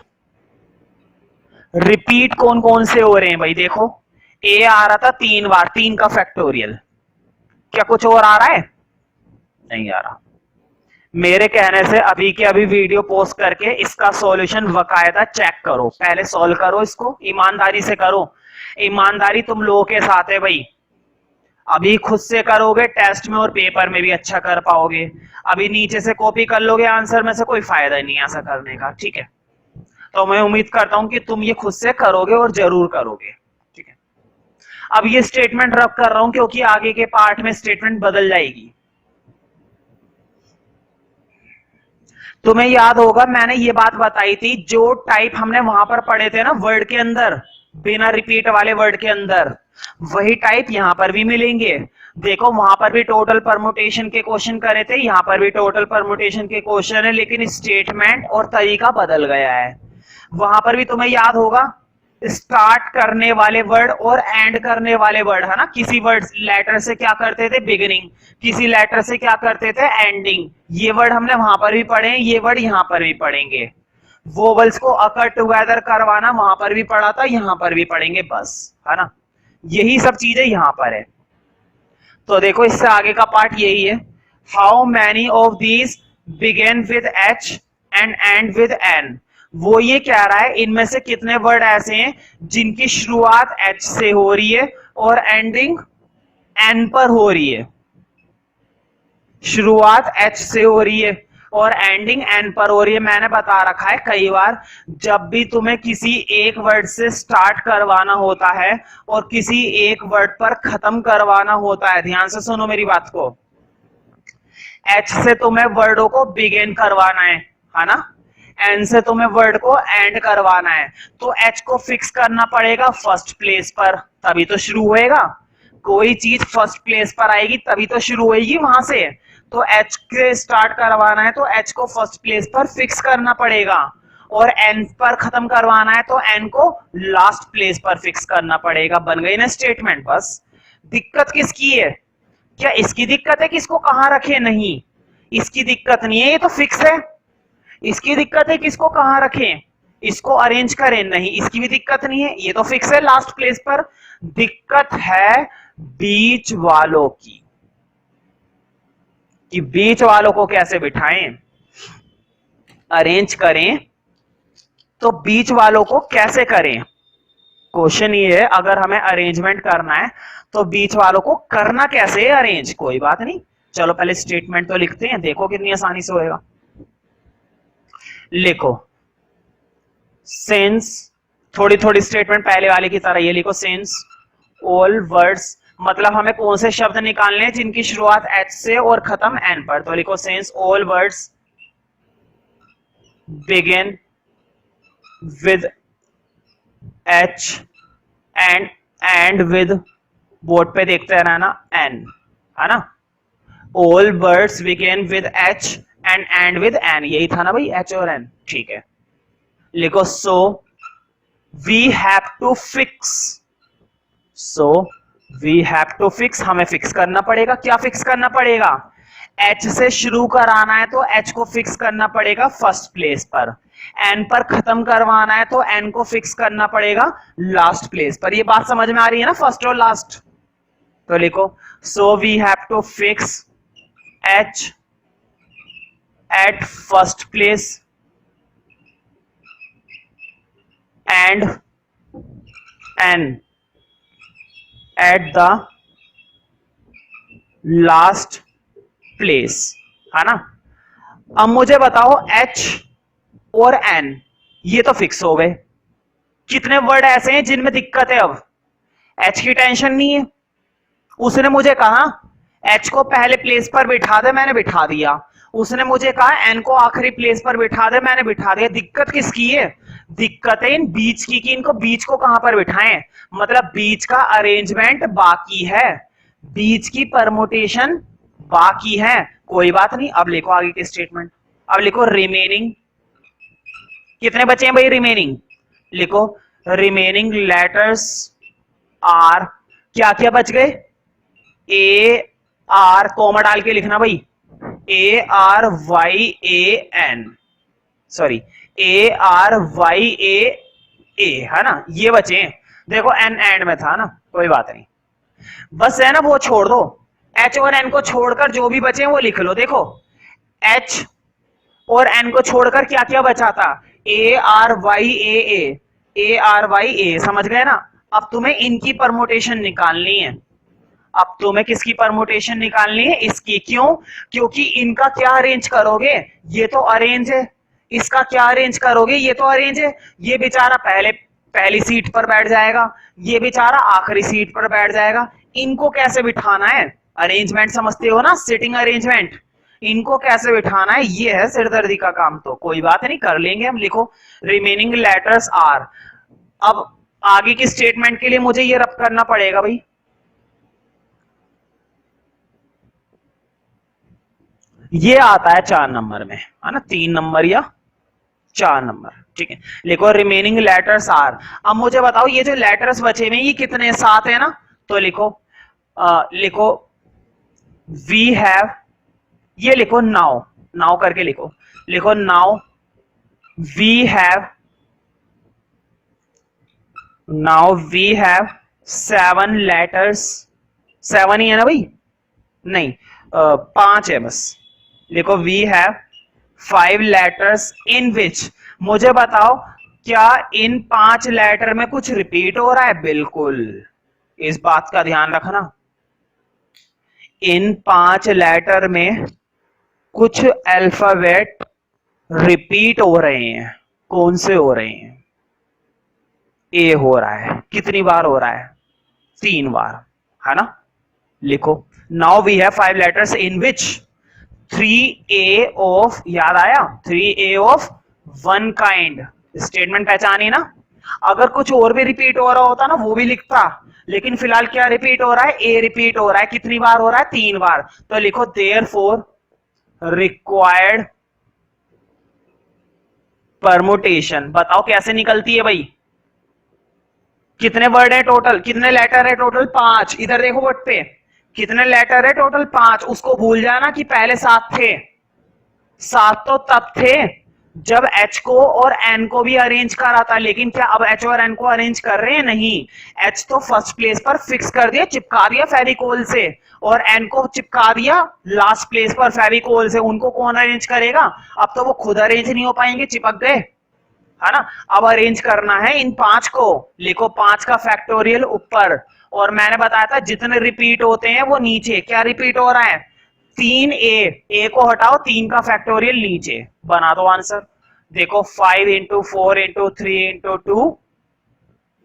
रिपीट कौन कौन से हो रहे हैं भाई? देखो ए आ रहा था 3 बार, 3 का फैक्टोरियल। क्या कुछ और आ रहा है? नहीं आ रहा। मेरे कहने से अभी के अभी वीडियो पोस्ट करके इसका सॉल्यूशन बकायदा चेक करो, पहले सॉल्व करो इसको, ईमानदारी से करो। ईमानदारी तुम लोगों के साथ है भाई। अभी खुद से करोगे टेस्ट में और पेपर में भी अच्छा कर पाओगे। अभी नीचे से कॉपी कर लोगे आंसर में से कोई फायदा नहीं ऐसा करने का। ठीक है, तो मैं उम्मीद करता हूं कि तुम ये खुद से करोगे और जरूर करोगे। ठीक है, अब ये स्टेटमेंट रब कर रहा हूं क्योंकि आगे के पार्ट में स्टेटमेंट बदल जाएगी। तुम्हें याद होगा मैंने ये बात बताई थी, जो टाइप हमने वहां पर पढ़े थे ना वर्ड के अंदर, बिना रिपीट वाले वर्ड के अंदर, वही टाइप यहां पर भी मिलेंगे। देखो वहां पर भी टोटल परमुटेशन के क्वेश्चन करे थे, यहां पर भी टोटल परमुटेशन के क्वेश्चन है, लेकिन स्टेटमेंट और तरीका बदल गया है। वहां पर भी तुम्हें याद होगा, स्टार्ट करने वाले वर्ड और एंड करने वाले वर्ड है ना, किसी वर्ड लेटर से क्या करते थे बिगिनिंग, किसी लेटर से क्या करते थे एंडिंग। ये वर्ड हमने वहां पर भी पढ़े हैं, ये वर्ड यहां पर भी पढ़ेंगे। वोवल्स को अकर टुगेदर करवाना वहां पर भी पढ़ा था, यहां पर भी पढ़ेंगे, बस है ना, यही सब चीजें यहां पर है। तो देखो इससे आगे का पार्ट यही है, how many of these begin with H and end with N. वो ये कह रहा है इनमें से कितने वर्ड ऐसे हैं जिनकी शुरुआत एच से हो रही है और एंडिंग एन पर हो रही है। शुरुआत एच से हो रही है और एंडिंग एन पर हो रही है। मैंने बता रखा है कई बार, जब भी तुम्हें किसी एक वर्ड से स्टार्ट करवाना होता है और किसी एक वर्ड पर खत्म करवाना होता है, ध्यान से सुनो मेरी बात को, एच से तुम्हें वर्डों को बिगिन करवाना है ना, एन से तुम्हें वर्ड को एंड करवाना है, तो एच को फिक्स करना पड़ेगा फर्स्ट प्लेस पर, तभी तो शुरू होएगा। कोई चीज फर्स्ट प्लेस पर आएगी तभी तो शुरू होएगी वहां से। तो एच के स्टार्ट करवाना है तो एच को फर्स्ट प्लेस पर फिक्स करना पड़ेगा, और एन पर खत्म करवाना है तो एन को लास्ट प्लेस पर फिक्स करना पड़ेगा। बन गई ना स्टेटमेंट। बस दिक्कत किसकी है, क्या इसकी दिक्कत है कि इसको कहां रखे? नहीं, इसकी दिक्कत नहीं है, ये तो फिक्स है। इसकी दिक्कत है कि इसको कहां रखें, इसको अरेंज करें, नहीं इसकी भी दिक्कत नहीं है, ये तो फिक्स है लास्ट प्लेस पर। दिक्कत है बीच वालों की, कि बीच वालों को कैसे बिठाएं, अरेंज करें, तो बीच वालों को कैसे करें। क्वेश्चन ये है, अगर हमें अरेंजमेंट करना है तो बीच वालों को करना कैसे है अरेंज। कोई बात नहीं, चलो पहले स्टेटमेंट तो लिखते हैं, देखो कितनी आसानी से होएगा। लिखो सिंस, थोड़ी थोड़ी स्टेटमेंट पहले वाले की तरह ये लिखो, सिंस ऑल वर्ड्स, मतलब हमें कौन से शब्द निकालने हैं जिनकी शुरुआत एच से और खत्म एन पर, तो लिखो since all words begin with H and with, board पे देखते रहना, एन, है ना। All words begin with H and end with N, यही था ना भाई, एच और एन, ठीक है। लिखो so we have to fix, so we have to fix, हमें फिक्स करना पड़ेगा। क्या फिक्स करना पड़ेगा? एच से शुरू कराना है तो एच को फिक्स करना पड़ेगा फर्स्ट प्लेस पर, एन पर खत्म करवाना है तो एन को फिक्स करना पड़ेगा लास्ट प्लेस पर। ये बात समझ में आ रही है ना, फर्स्ट और लास्ट। तो लिखो so we have to fix H at first place and N at the last place, है ना। अब मुझे बताओ एच और एन ये तो फिक्स हो गए, कितने वर्ड ऐसे हैं जिनमें दिक्कत है? अब एच की टेंशन नहीं है, उसने मुझे कहा एच को पहले प्लेस पर बिठा दे, मैंने बिठा दिया। उसने मुझे कहा एन को आखिरी प्लेस पर बिठा दे, मैंने बिठा दिया। दिक्कत किसकी है? दिक्कत है इन बीच की, कि इनको बीच को कहां पर बिठाएं, मतलब बीच का अरेंजमेंट बाकी है, बीच की परमुटेशन बाकी है। कोई बात नहीं, अब लिखो आगे की स्टेटमेंट। अब लिखो रिमेनिंग, कितने बचे हैं भाई रिमेनिंग? लिखो रिमेनिंग लेटर्स आर, क्या क्या बच गए? ए आर, कॉमा डाल के लिखना भाई, A R Y A N, sorry A R Y A, है ना, ये बचे हैं। देखो एन एंड में था ना, कोई बात नहीं, बस है ना, वो छोड़ दो, एच और एन को छोड़कर जो भी बचे हैं वो लिख लो। देखो एच और एन को छोड़कर क्या क्या बचा था? A R Y A R Y A, समझ गए ना। अब तुम्हें इनकी परमुटेशन निकालनी है, अब तुम्हें किसकी परमुटेशन निकालनी है? इसकी। क्यों? क्योंकि इनका क्या अरेंज करोगे, ये तो अरेंज है, इसका क्या अरेंज करोगे, ये तो अरेंज है। ये बेचारा पहली सीट पर बैठ जाएगा, ये बेचारा आखिरी सीट पर बैठ जाएगा। इनको कैसे बिठाना है? अरेंजमेंट समझते हो ना, सिटिंग अरेंजमेंट, इनको कैसे बिठाना है, ये है सिरदर्दी का काम। तो कोई बात नहीं, कर लेंगे हम। लिखो रिमेनिंग लेटर्स आर, अब आगे की स्टेटमेंट के लिए मुझे ये रब करना पड़ेगा भाई। ये आता है 4 नंबर में, है ना, 3 नंबर या 4 नंबर, ठीक है। लिखो रिमेनिंग लेटर्स आर। अब मुझे बताओ ये जो लेटर्स बचे हुए ये कितने, 7 है ना, तो लिखो लिखो वी हैव, ये लिखो नाउ, नाउ करके लिखो, लिखो now we have, now we have 7 letters, 7 ही है ना भाई, नहीं 5 है बस। लिखो we have 5 letters in which, मुझे बताओ क्या इन 5 लेटर में कुछ रिपीट हो रहा है? बिल्कुल, इस बात का ध्यान रखना, इन 5 लेटर में कुछ अल्फाबेट रिपीट हो रहे हैं। कौन से हो रहे हैं? ए हो रहा है, कितनी बार हो रहा है? 3 बार, है ना। लिखो now we have 5 letters in which 3A of, याद आया, 3A of one kind, statement पहचानी ना। अगर कुछ और भी रिपीट हो रहा होता ना वो भी लिखता, लेकिन फिलहाल क्या रिपीट हो रहा है? ए रिपीट हो रहा है। कितनी बार हो रहा है? 3 बार। तो लिखो देयरफॉर रिक्वायर्ड परमुटेशन। बताओ कैसे निकलती है भाई? कितने वर्ड है टोटल, कितने लेटर है टोटल? 5। इधर देखो वर्ड पे, कितने लेटर है टोटल? 5। उसको भूल जाना कि पहले 7 थे। 7 तो तब थे जब एच को और एन को भी अरेंज करा था, लेकिन क्या अब एच और एन को अरेंज कर रहे हैं? नहीं। एच तो फर्स्ट प्लेस पर फिक्स कर दिया, चिपका दिया फेविकोल से, और एन को चिपका दिया लास्ट प्लेस पर फेविकोल से। उनको कौन अरेंज करेगा? अब तो वो खुद अरेंज नहीं हो पाएंगे, चिपक गए, है ना। अब अरेंज करना है इन 5 को। लिखो 5 का फैक्टोरियल ऊपर, और मैंने बताया था जितने रिपीट होते हैं वो नीचे। क्या रिपीट हो रहा है? 3A, ए को हटाओ, 3 का फैक्टोरियल नीचे। बना दो आंसर। देखो 5 इंटू 4 इंटू 3 इंटू 2,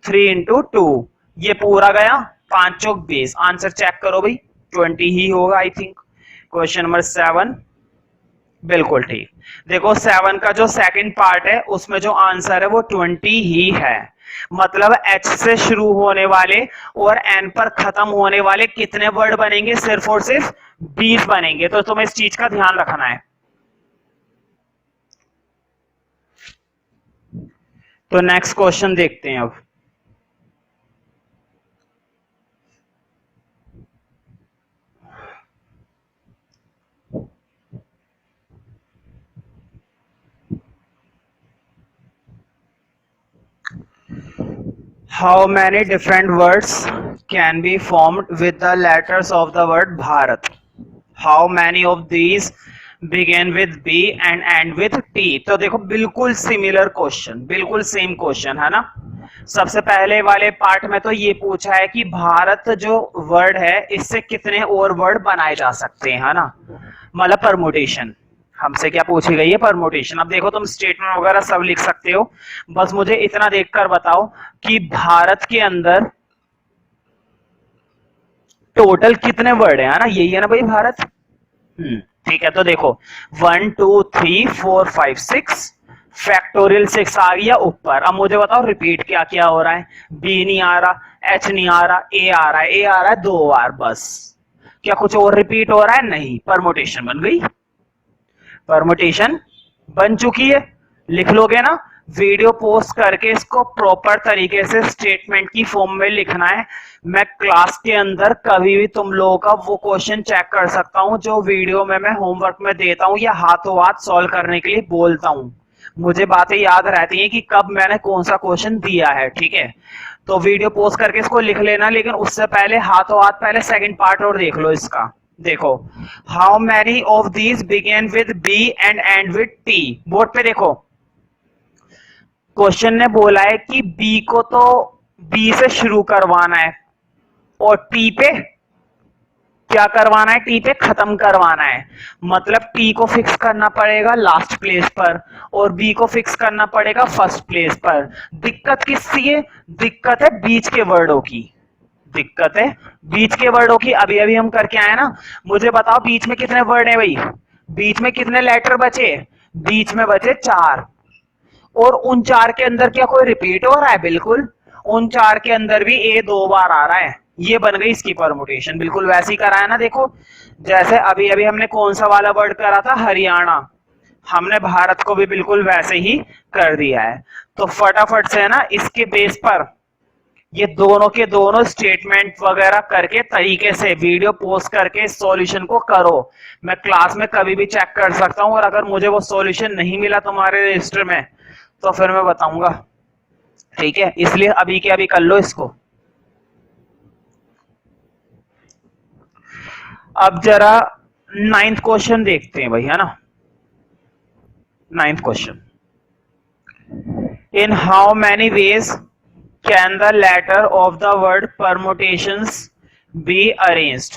3 इंटू 2, ये पूरा गया 5 चौक 20। आंसर चेक करो भाई, 20 ही होगा आई थिंक। क्वेश्चन नंबर 7 बिल्कुल ठीक। देखो 7 का जो सेकंड पार्ट है उसमें जो आंसर है वो 20 ही है। मतलब एच से शुरू होने वाले और एन पर खत्म होने वाले कितने वर्ड बनेंगे? सिर्फ और सिर्फ 20 बनेंगे। तो तुम्हें इस चीज का ध्यान रखना है। तो नेक्स्ट क्वेश्चन देखते हैं अब। How many different words can be formed with the letters of the word Bharat? How many of these begin with B and end with T? तो देखो बिल्कुल सिमिलर क्वेश्चन, बिल्कुल सेम क्वेश्चन है ना। सबसे पहले वाले पार्ट में तो ये पूछा है कि भारत जो वर्ड है इससे कितने और वर्ड बनाए जा सकते हैं, है ना, मतलब परमुटेशन। हमसे क्या पूछी गई है? परमुटेशन। अब देखो तुम स्टेटमेंट वगैरह सब लिख सकते हो, बस मुझे इतना देखकर बताओ कि भारत के अंदर टोटल कितने वर्ड है ना, यही है ना भाई भारत। ठीक है, तो देखो 1 2 3 4 5 6, फैक्टोरियल 6 आ गया ऊपर। अब मुझे बताओ रिपीट क्या क्या हो रहा है? बी नहीं आ रहा, एच नहीं आ रहा, ए आ रहा है, ए आ रहा है 2 बार बस। क्या कुछ और रिपीट हो रहा है? नहीं। परमुटेशन बन गई, परमुटेशन बन चुकी है। लिख लोगे ना? वीडियो पोस्ट करके इसको प्रॉपर तरीके से स्टेटमेंट की फॉर्म में लिखना है। मैं क्लास के अंदर कभी भी तुम लोगों का वो क्वेश्चन चेक कर सकता हूं जो वीडियो में मैं होमवर्क में देता हूं या हाथों हाथ सॉल्व करने के लिए बोलता हूं। मुझे बातें याद रहती हैं कि कब मैंने कौन सा क्वेश्चन दिया है, ठीक है। तो वीडियो पोस्ट करके इसको लिख लेना, लेकिन उससे पहले हाथों हाथ पहले सेकंड पार्ट और देख लो इसका। देखो how many of these begin with B and end with T. Board पे देखो, क्वेश्चन ने बोला है कि बी को तो बी से शुरू करवाना है और टी पे क्या करवाना है? टी पे खत्म करवाना है। मतलब टी को फिक्स करना पड़ेगा लास्ट प्लेस पर और बी को फिक्स करना पड़ेगा फर्स्ट प्लेस पर। दिक्कत किसकी है? दिक्कत है बीच के वर्डों की, दिक्कत है बीच के वर्डों की। अभी अभी हम करके आए ना। मुझे बताओ बीच में कितने वर्ड है भाई? बीच में कितने लेटर बचे? बीच में बचे 4, और उन 4 के अंदर क्या कोई रिपीट हो रहा है? बिल्कुल। उन 4 के अंदर भी ए 2 बार आ रहा है, ये बन गई इसकी परमुटेशन। बिल्कुल वैसे ही करा है ना, देखो जैसे अभी अभी हमने कौन सा वाला वर्ड करा था, हरियाणा, हमने भारत को भी बिल्कुल वैसे ही कर दिया है। तो फटाफट से है ना इसके बेस पर ये दोनों के दोनों स्टेटमेंट वगैरह करके तरीके से वीडियो पोस्ट करके इस सॉल्यूशन को करो। मैं क्लास में कभी भी चेक कर सकता हूं, और अगर मुझे वो सॉल्यूशन नहीं मिला तुम्हारे रजिस्टर में तो फिर मैं बताऊंगा, ठीक है? इसलिए अभी के अभी कर लो इसको। अब जरा 9th क्वेश्चन देखते हैं भाई, है ना? 9th question, in how many ways can the letter of the word permutations be arranged?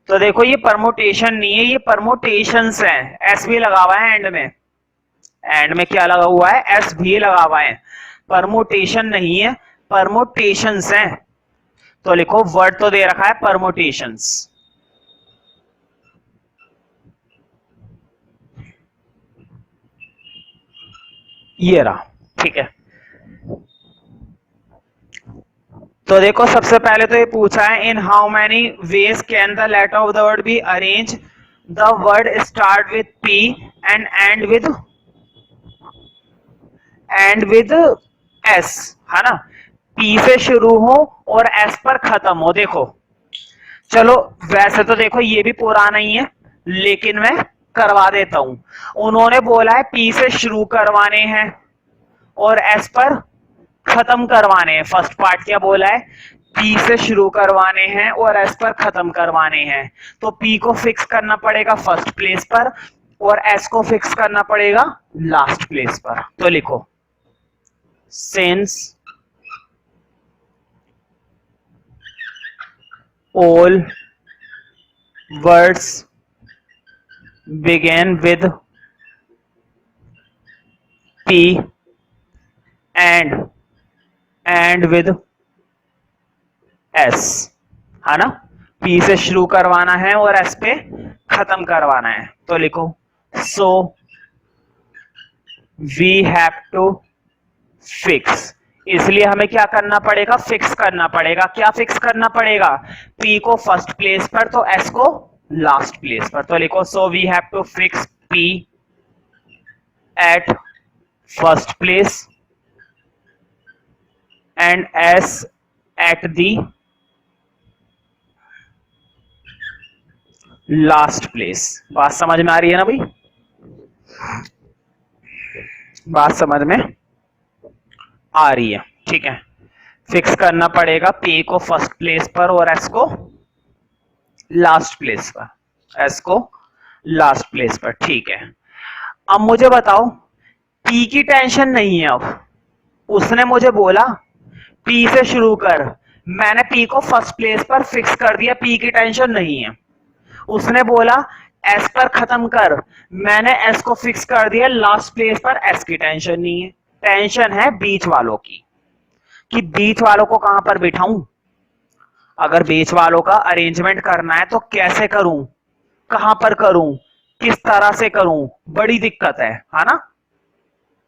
तो देखो ये परमुटेशन नहीं है, ये परमुटेशंस हैं। एस भी लगा हुआ है एंड में, एंड में क्या लगा हुआ है? एस भी लगा हुआ है। परमुटेशन नहीं है, परमुटेशंस हैं। तो लिखो, वर्ड तो दे रखा है परमुटेशंस, ये रहा, ठीक है? तो देखो सबसे पहले तो ये पूछा है, in how many ways can the letter of the word be arrange? The word start with P and end with S, है ना? पी से शुरू हो और एस पर खत्म हो। देखो चलो, वैसे तो देखो ये भी पुराना ही है, लेकिन मैं करवा देता हूं। उन्होंने बोला है पी से शुरू करवाने हैं और एस पर खत्म करवाने हैं। फर्स्ट पार्ट क्या बोला है? पी से शुरू करवाने हैं और एस पर खत्म करवाने हैं। तो पी को फिक्स करना पड़ेगा फर्स्ट प्लेस पर और एस को फिक्स करना पड़ेगा लास्ट प्लेस पर। तो लिखो, since all words begin with P and with S, है ना? P से शुरू करवाना है और S पे खत्म करवाना है। तो लिखो, so we have to fix, इसलिए हमें क्या करना पड़ेगा? फिक्स करना पड़ेगा। क्या फिक्स करना पड़ेगा? P को फर्स्ट प्लेस पर तो S को लास्ट प्लेस पर। तो लिखो, so we have to fix P at first place and S at the last place. बात समझ में आ रही है ना भाई? बात समझ में आ रही है, ठीक है? फिक्स करना पड़ेगा P को फर्स्ट प्लेस पर और S को लास्ट प्लेस पर, S को लास्ट प्लेस पर, ठीक है? अब मुझे बताओ, P की टेंशन नहीं है। अब उसने मुझे बोला P से शुरू कर, मैंने P को फर्स्ट प्लेस पर फिक्स कर दिया, P की टेंशन नहीं है। उसने बोला S पर खत्म कर, मैंने S को फिक्स कर दिया लास्ट प्लेस पर, S की टेंशन नहीं है। टेंशन है बीच वालों की, कि बीच वालों को कहां पर बिठाऊं। अगर बीच वालों का अरेंजमेंट करना है तो कैसे करूं, कहां पर करूं, किस तरह से करूं, बड़ी दिक्कत है ना?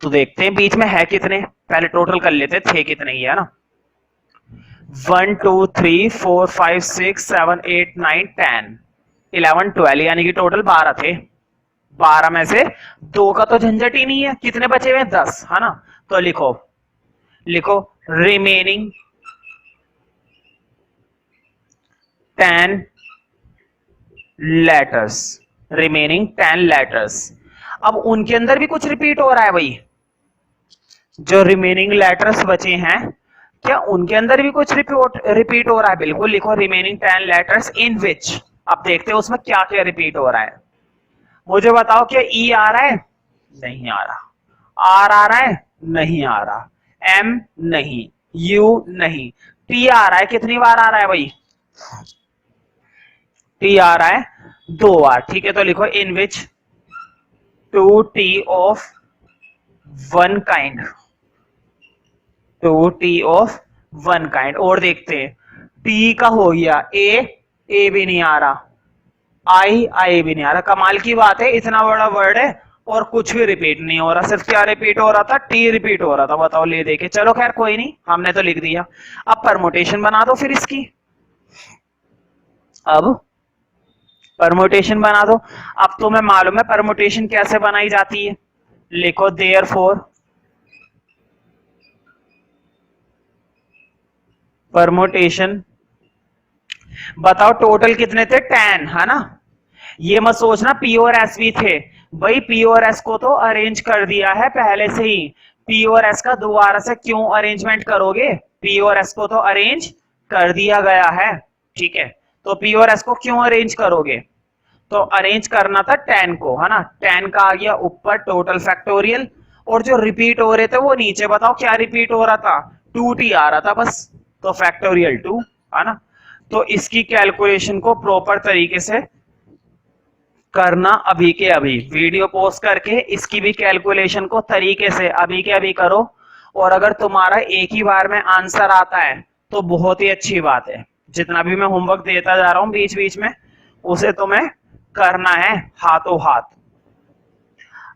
तो देखते हैं बीच में है कितने, पहले टोटल कर लेते थे कितने ही, है ना? 1 2 3 4 5 6 7 8 9 10 11 12, यानी कि टोटल 12 थे। 12 में से 2 का तो झंझट ही नहीं है, कितने बचे हुए? 10, है ना? तो लिखो रिमेनिंग 10 लेटर्स, रिमेनिंग 10 लेटर्स। अब उनके अंदर भी कुछ रिपीट हो रहा है भाई, जो रिमेनिंग लेटर्स बचे हैं, क्या उनके अंदर भी कुछ रिपीट हो रहा है? बिल्कुल लिखो, रिमेनिंग 10 लेटर्स इन विच। अब देखते हैं उसमें क्या क्या रिपीट हो रहा है। मुझे बताओ, क्या ई आ रहा है? नहीं आ रहा। आर आ रहा है? नहीं आ रहा। एम नहीं, यू नहीं, टी आ रहा है? कितनी बार आ रहा है भाई? टी आ रहा है 2 बार, ठीक है? तो लिखो, in which 2 T of one kind, 2 T of one kind. और देखते हैं, टी का हो गया, ए भी नहीं आ रहा, आई भी नहीं आ रहा। कमाल की बात है, इतना बड़ा वर्ड है और कुछ भी रिपीट नहीं हो रहा, सिर्फ क्या रिपीट हो रहा था, टी रिपीट हो रहा था। बताओ ले देके, चलो खैर कोई नहीं, हमने तो लिख दिया। अब परमुटेशन बना दो फिर इसकी। अब परमुटेशन बना दो। अब तुम्हें मालूम है परमुटेशन कैसे बनाई जाती है, लिखो देयरफॉर परमुटेशन। बताओ टोटल कितने थे, 10 है ना। ये मत सोचना पी और एस भी थे, भाई पी और एस को तो अरेंज कर दिया है पहले से ही। पी और एस का दोबारा से क्यों अरेंजमेंट करोगे, पी और एस को तो अरेंज कर दिया गया है, ठीक है। तो पी और एस को क्यों अरेंज करोगे, तो अरेंज करना था 10 को, है ना। 10 का आ गया ऊपर टोटल फैक्टोरियल, और जो रिपीट हो रहे थे वो नीचे। बताओ क्या रिपीट हो रहा था, 2t आ रहा था बस, तो फैक्टोरियल 2, है ना। तो इसकी कैलकुलेशन को प्रॉपर तरीके से करना अभी के अभी, वीडियो पोस्ट करके इसकी भी कैलकुलेशन को तरीके से अभी के अभी करो। और अगर तुम्हारा एक ही बार में आंसर आता है तो बहुत ही अच्छी बात है। जितना भी मैं होमवर्क देता जा रहा हूं बीच बीच में, उसे तुम्हें करना है हाथों हाथ।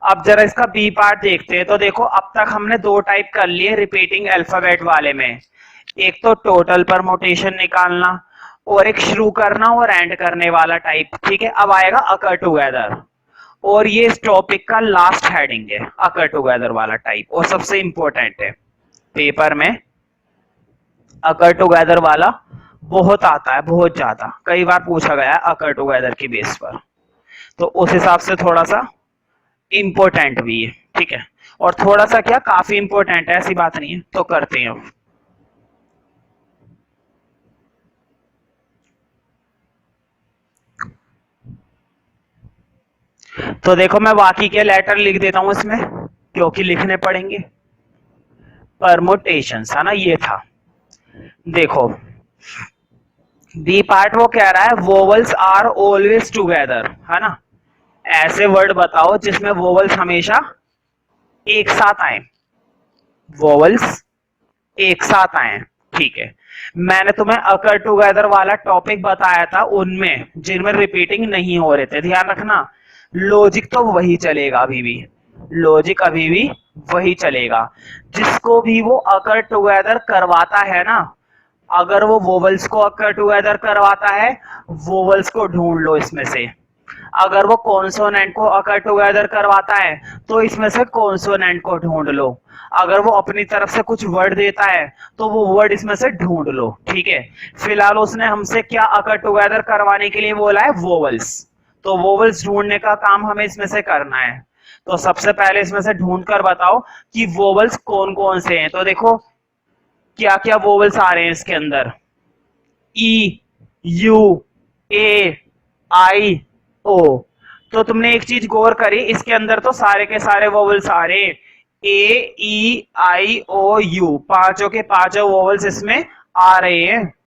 अब जरा इसका बी पार्ट देखते हैं। तो देखो अब तक हमने दो टाइप कर लिए रिपीटिंग अल्फाबेट वाले में, एक तो टोटल परमुटेशन निकालना, और एक शुरू करना और एंड करने वाला टाइप, ठीक है। अब आएगा अकर टुगेदर, और ये इस टॉपिक का लास्ट हेडिंग है, अकर टुगेदर वाला टाइप, और सबसे इंपॉर्टेंट है पेपर में। अकर टुगेदर वाला बहुत आता है, बहुत ज्यादा, कई बार पूछा गया है अकर टुगेदर की बेस पर, तो उस हिसाब से थोड़ा सा इंपॉर्टेंट भी है, ठीक है। और थोड़ा सा क्या, काफी इंपॉर्टेंट है, ऐसी बात नहीं है। तो करते हैं अब। तो देखो मैं बाकी के लेटर लिख देता हूं इसमें, क्योंकि लिखने पड़ेंगे। परमुटेशंस, है ना, ये था। देखो बी पार्ट वो कह रहा है वोवल्स आर ऑलवेज टुगेदर, है ना। ऐसे वर्ड बताओ जिसमें वोवल्स हमेशा एक साथ आए, वोवल्स एक साथ आए, ठीक है। मैंने तुम्हें अकर टुगेदर वाला टॉपिक बताया था, उनमें जिनमें रिपीटिंग नहीं हो रहे थे, ध्यान रखना। लॉजिक तो वही चलेगा अभी भी, लॉजिक अभी भी वही चलेगा। जिसको भी वो अकर टुगेदर करवाता है ना, अगर वो वोवल्स को अकर टुगेदर करवाता है, वोवल्स को ढूंढ लो इसमें से। अगर वो कॉन्सोनेंट को अकर टुगेदर करवाता है तो इसमें से कॉन्सोनेंट को ढूंढ लो। अगर वो अपनी तरफ से कुछ वर्ड देता है तो वो वर्ड इसमें से ढूंढ लो, ठीक है। फिलहाल उसने हमसे क्या अकर टुगेदर करवाने के लिए बोला है, वोवल्स। तो वोवल्स ढूंढने का काम हमें इसमें से करना है। तो सबसे पहले इसमें से ढूंढ कर बताओ कि वोवल्स कौन कौन से हैं। तो देखो क्या क्या वोवल्स आ रहे हैं इसके अंदर, ई, यू, ए, आई, ओ। तो तुमने एक चीज गौर करी, इसके अंदर तो सारे के सारे वोवल्स आ रहे हैं, ए, ई, आई, ओ, यू, पांचों के पांचों वोवल्स इसमें आ रहे हैं,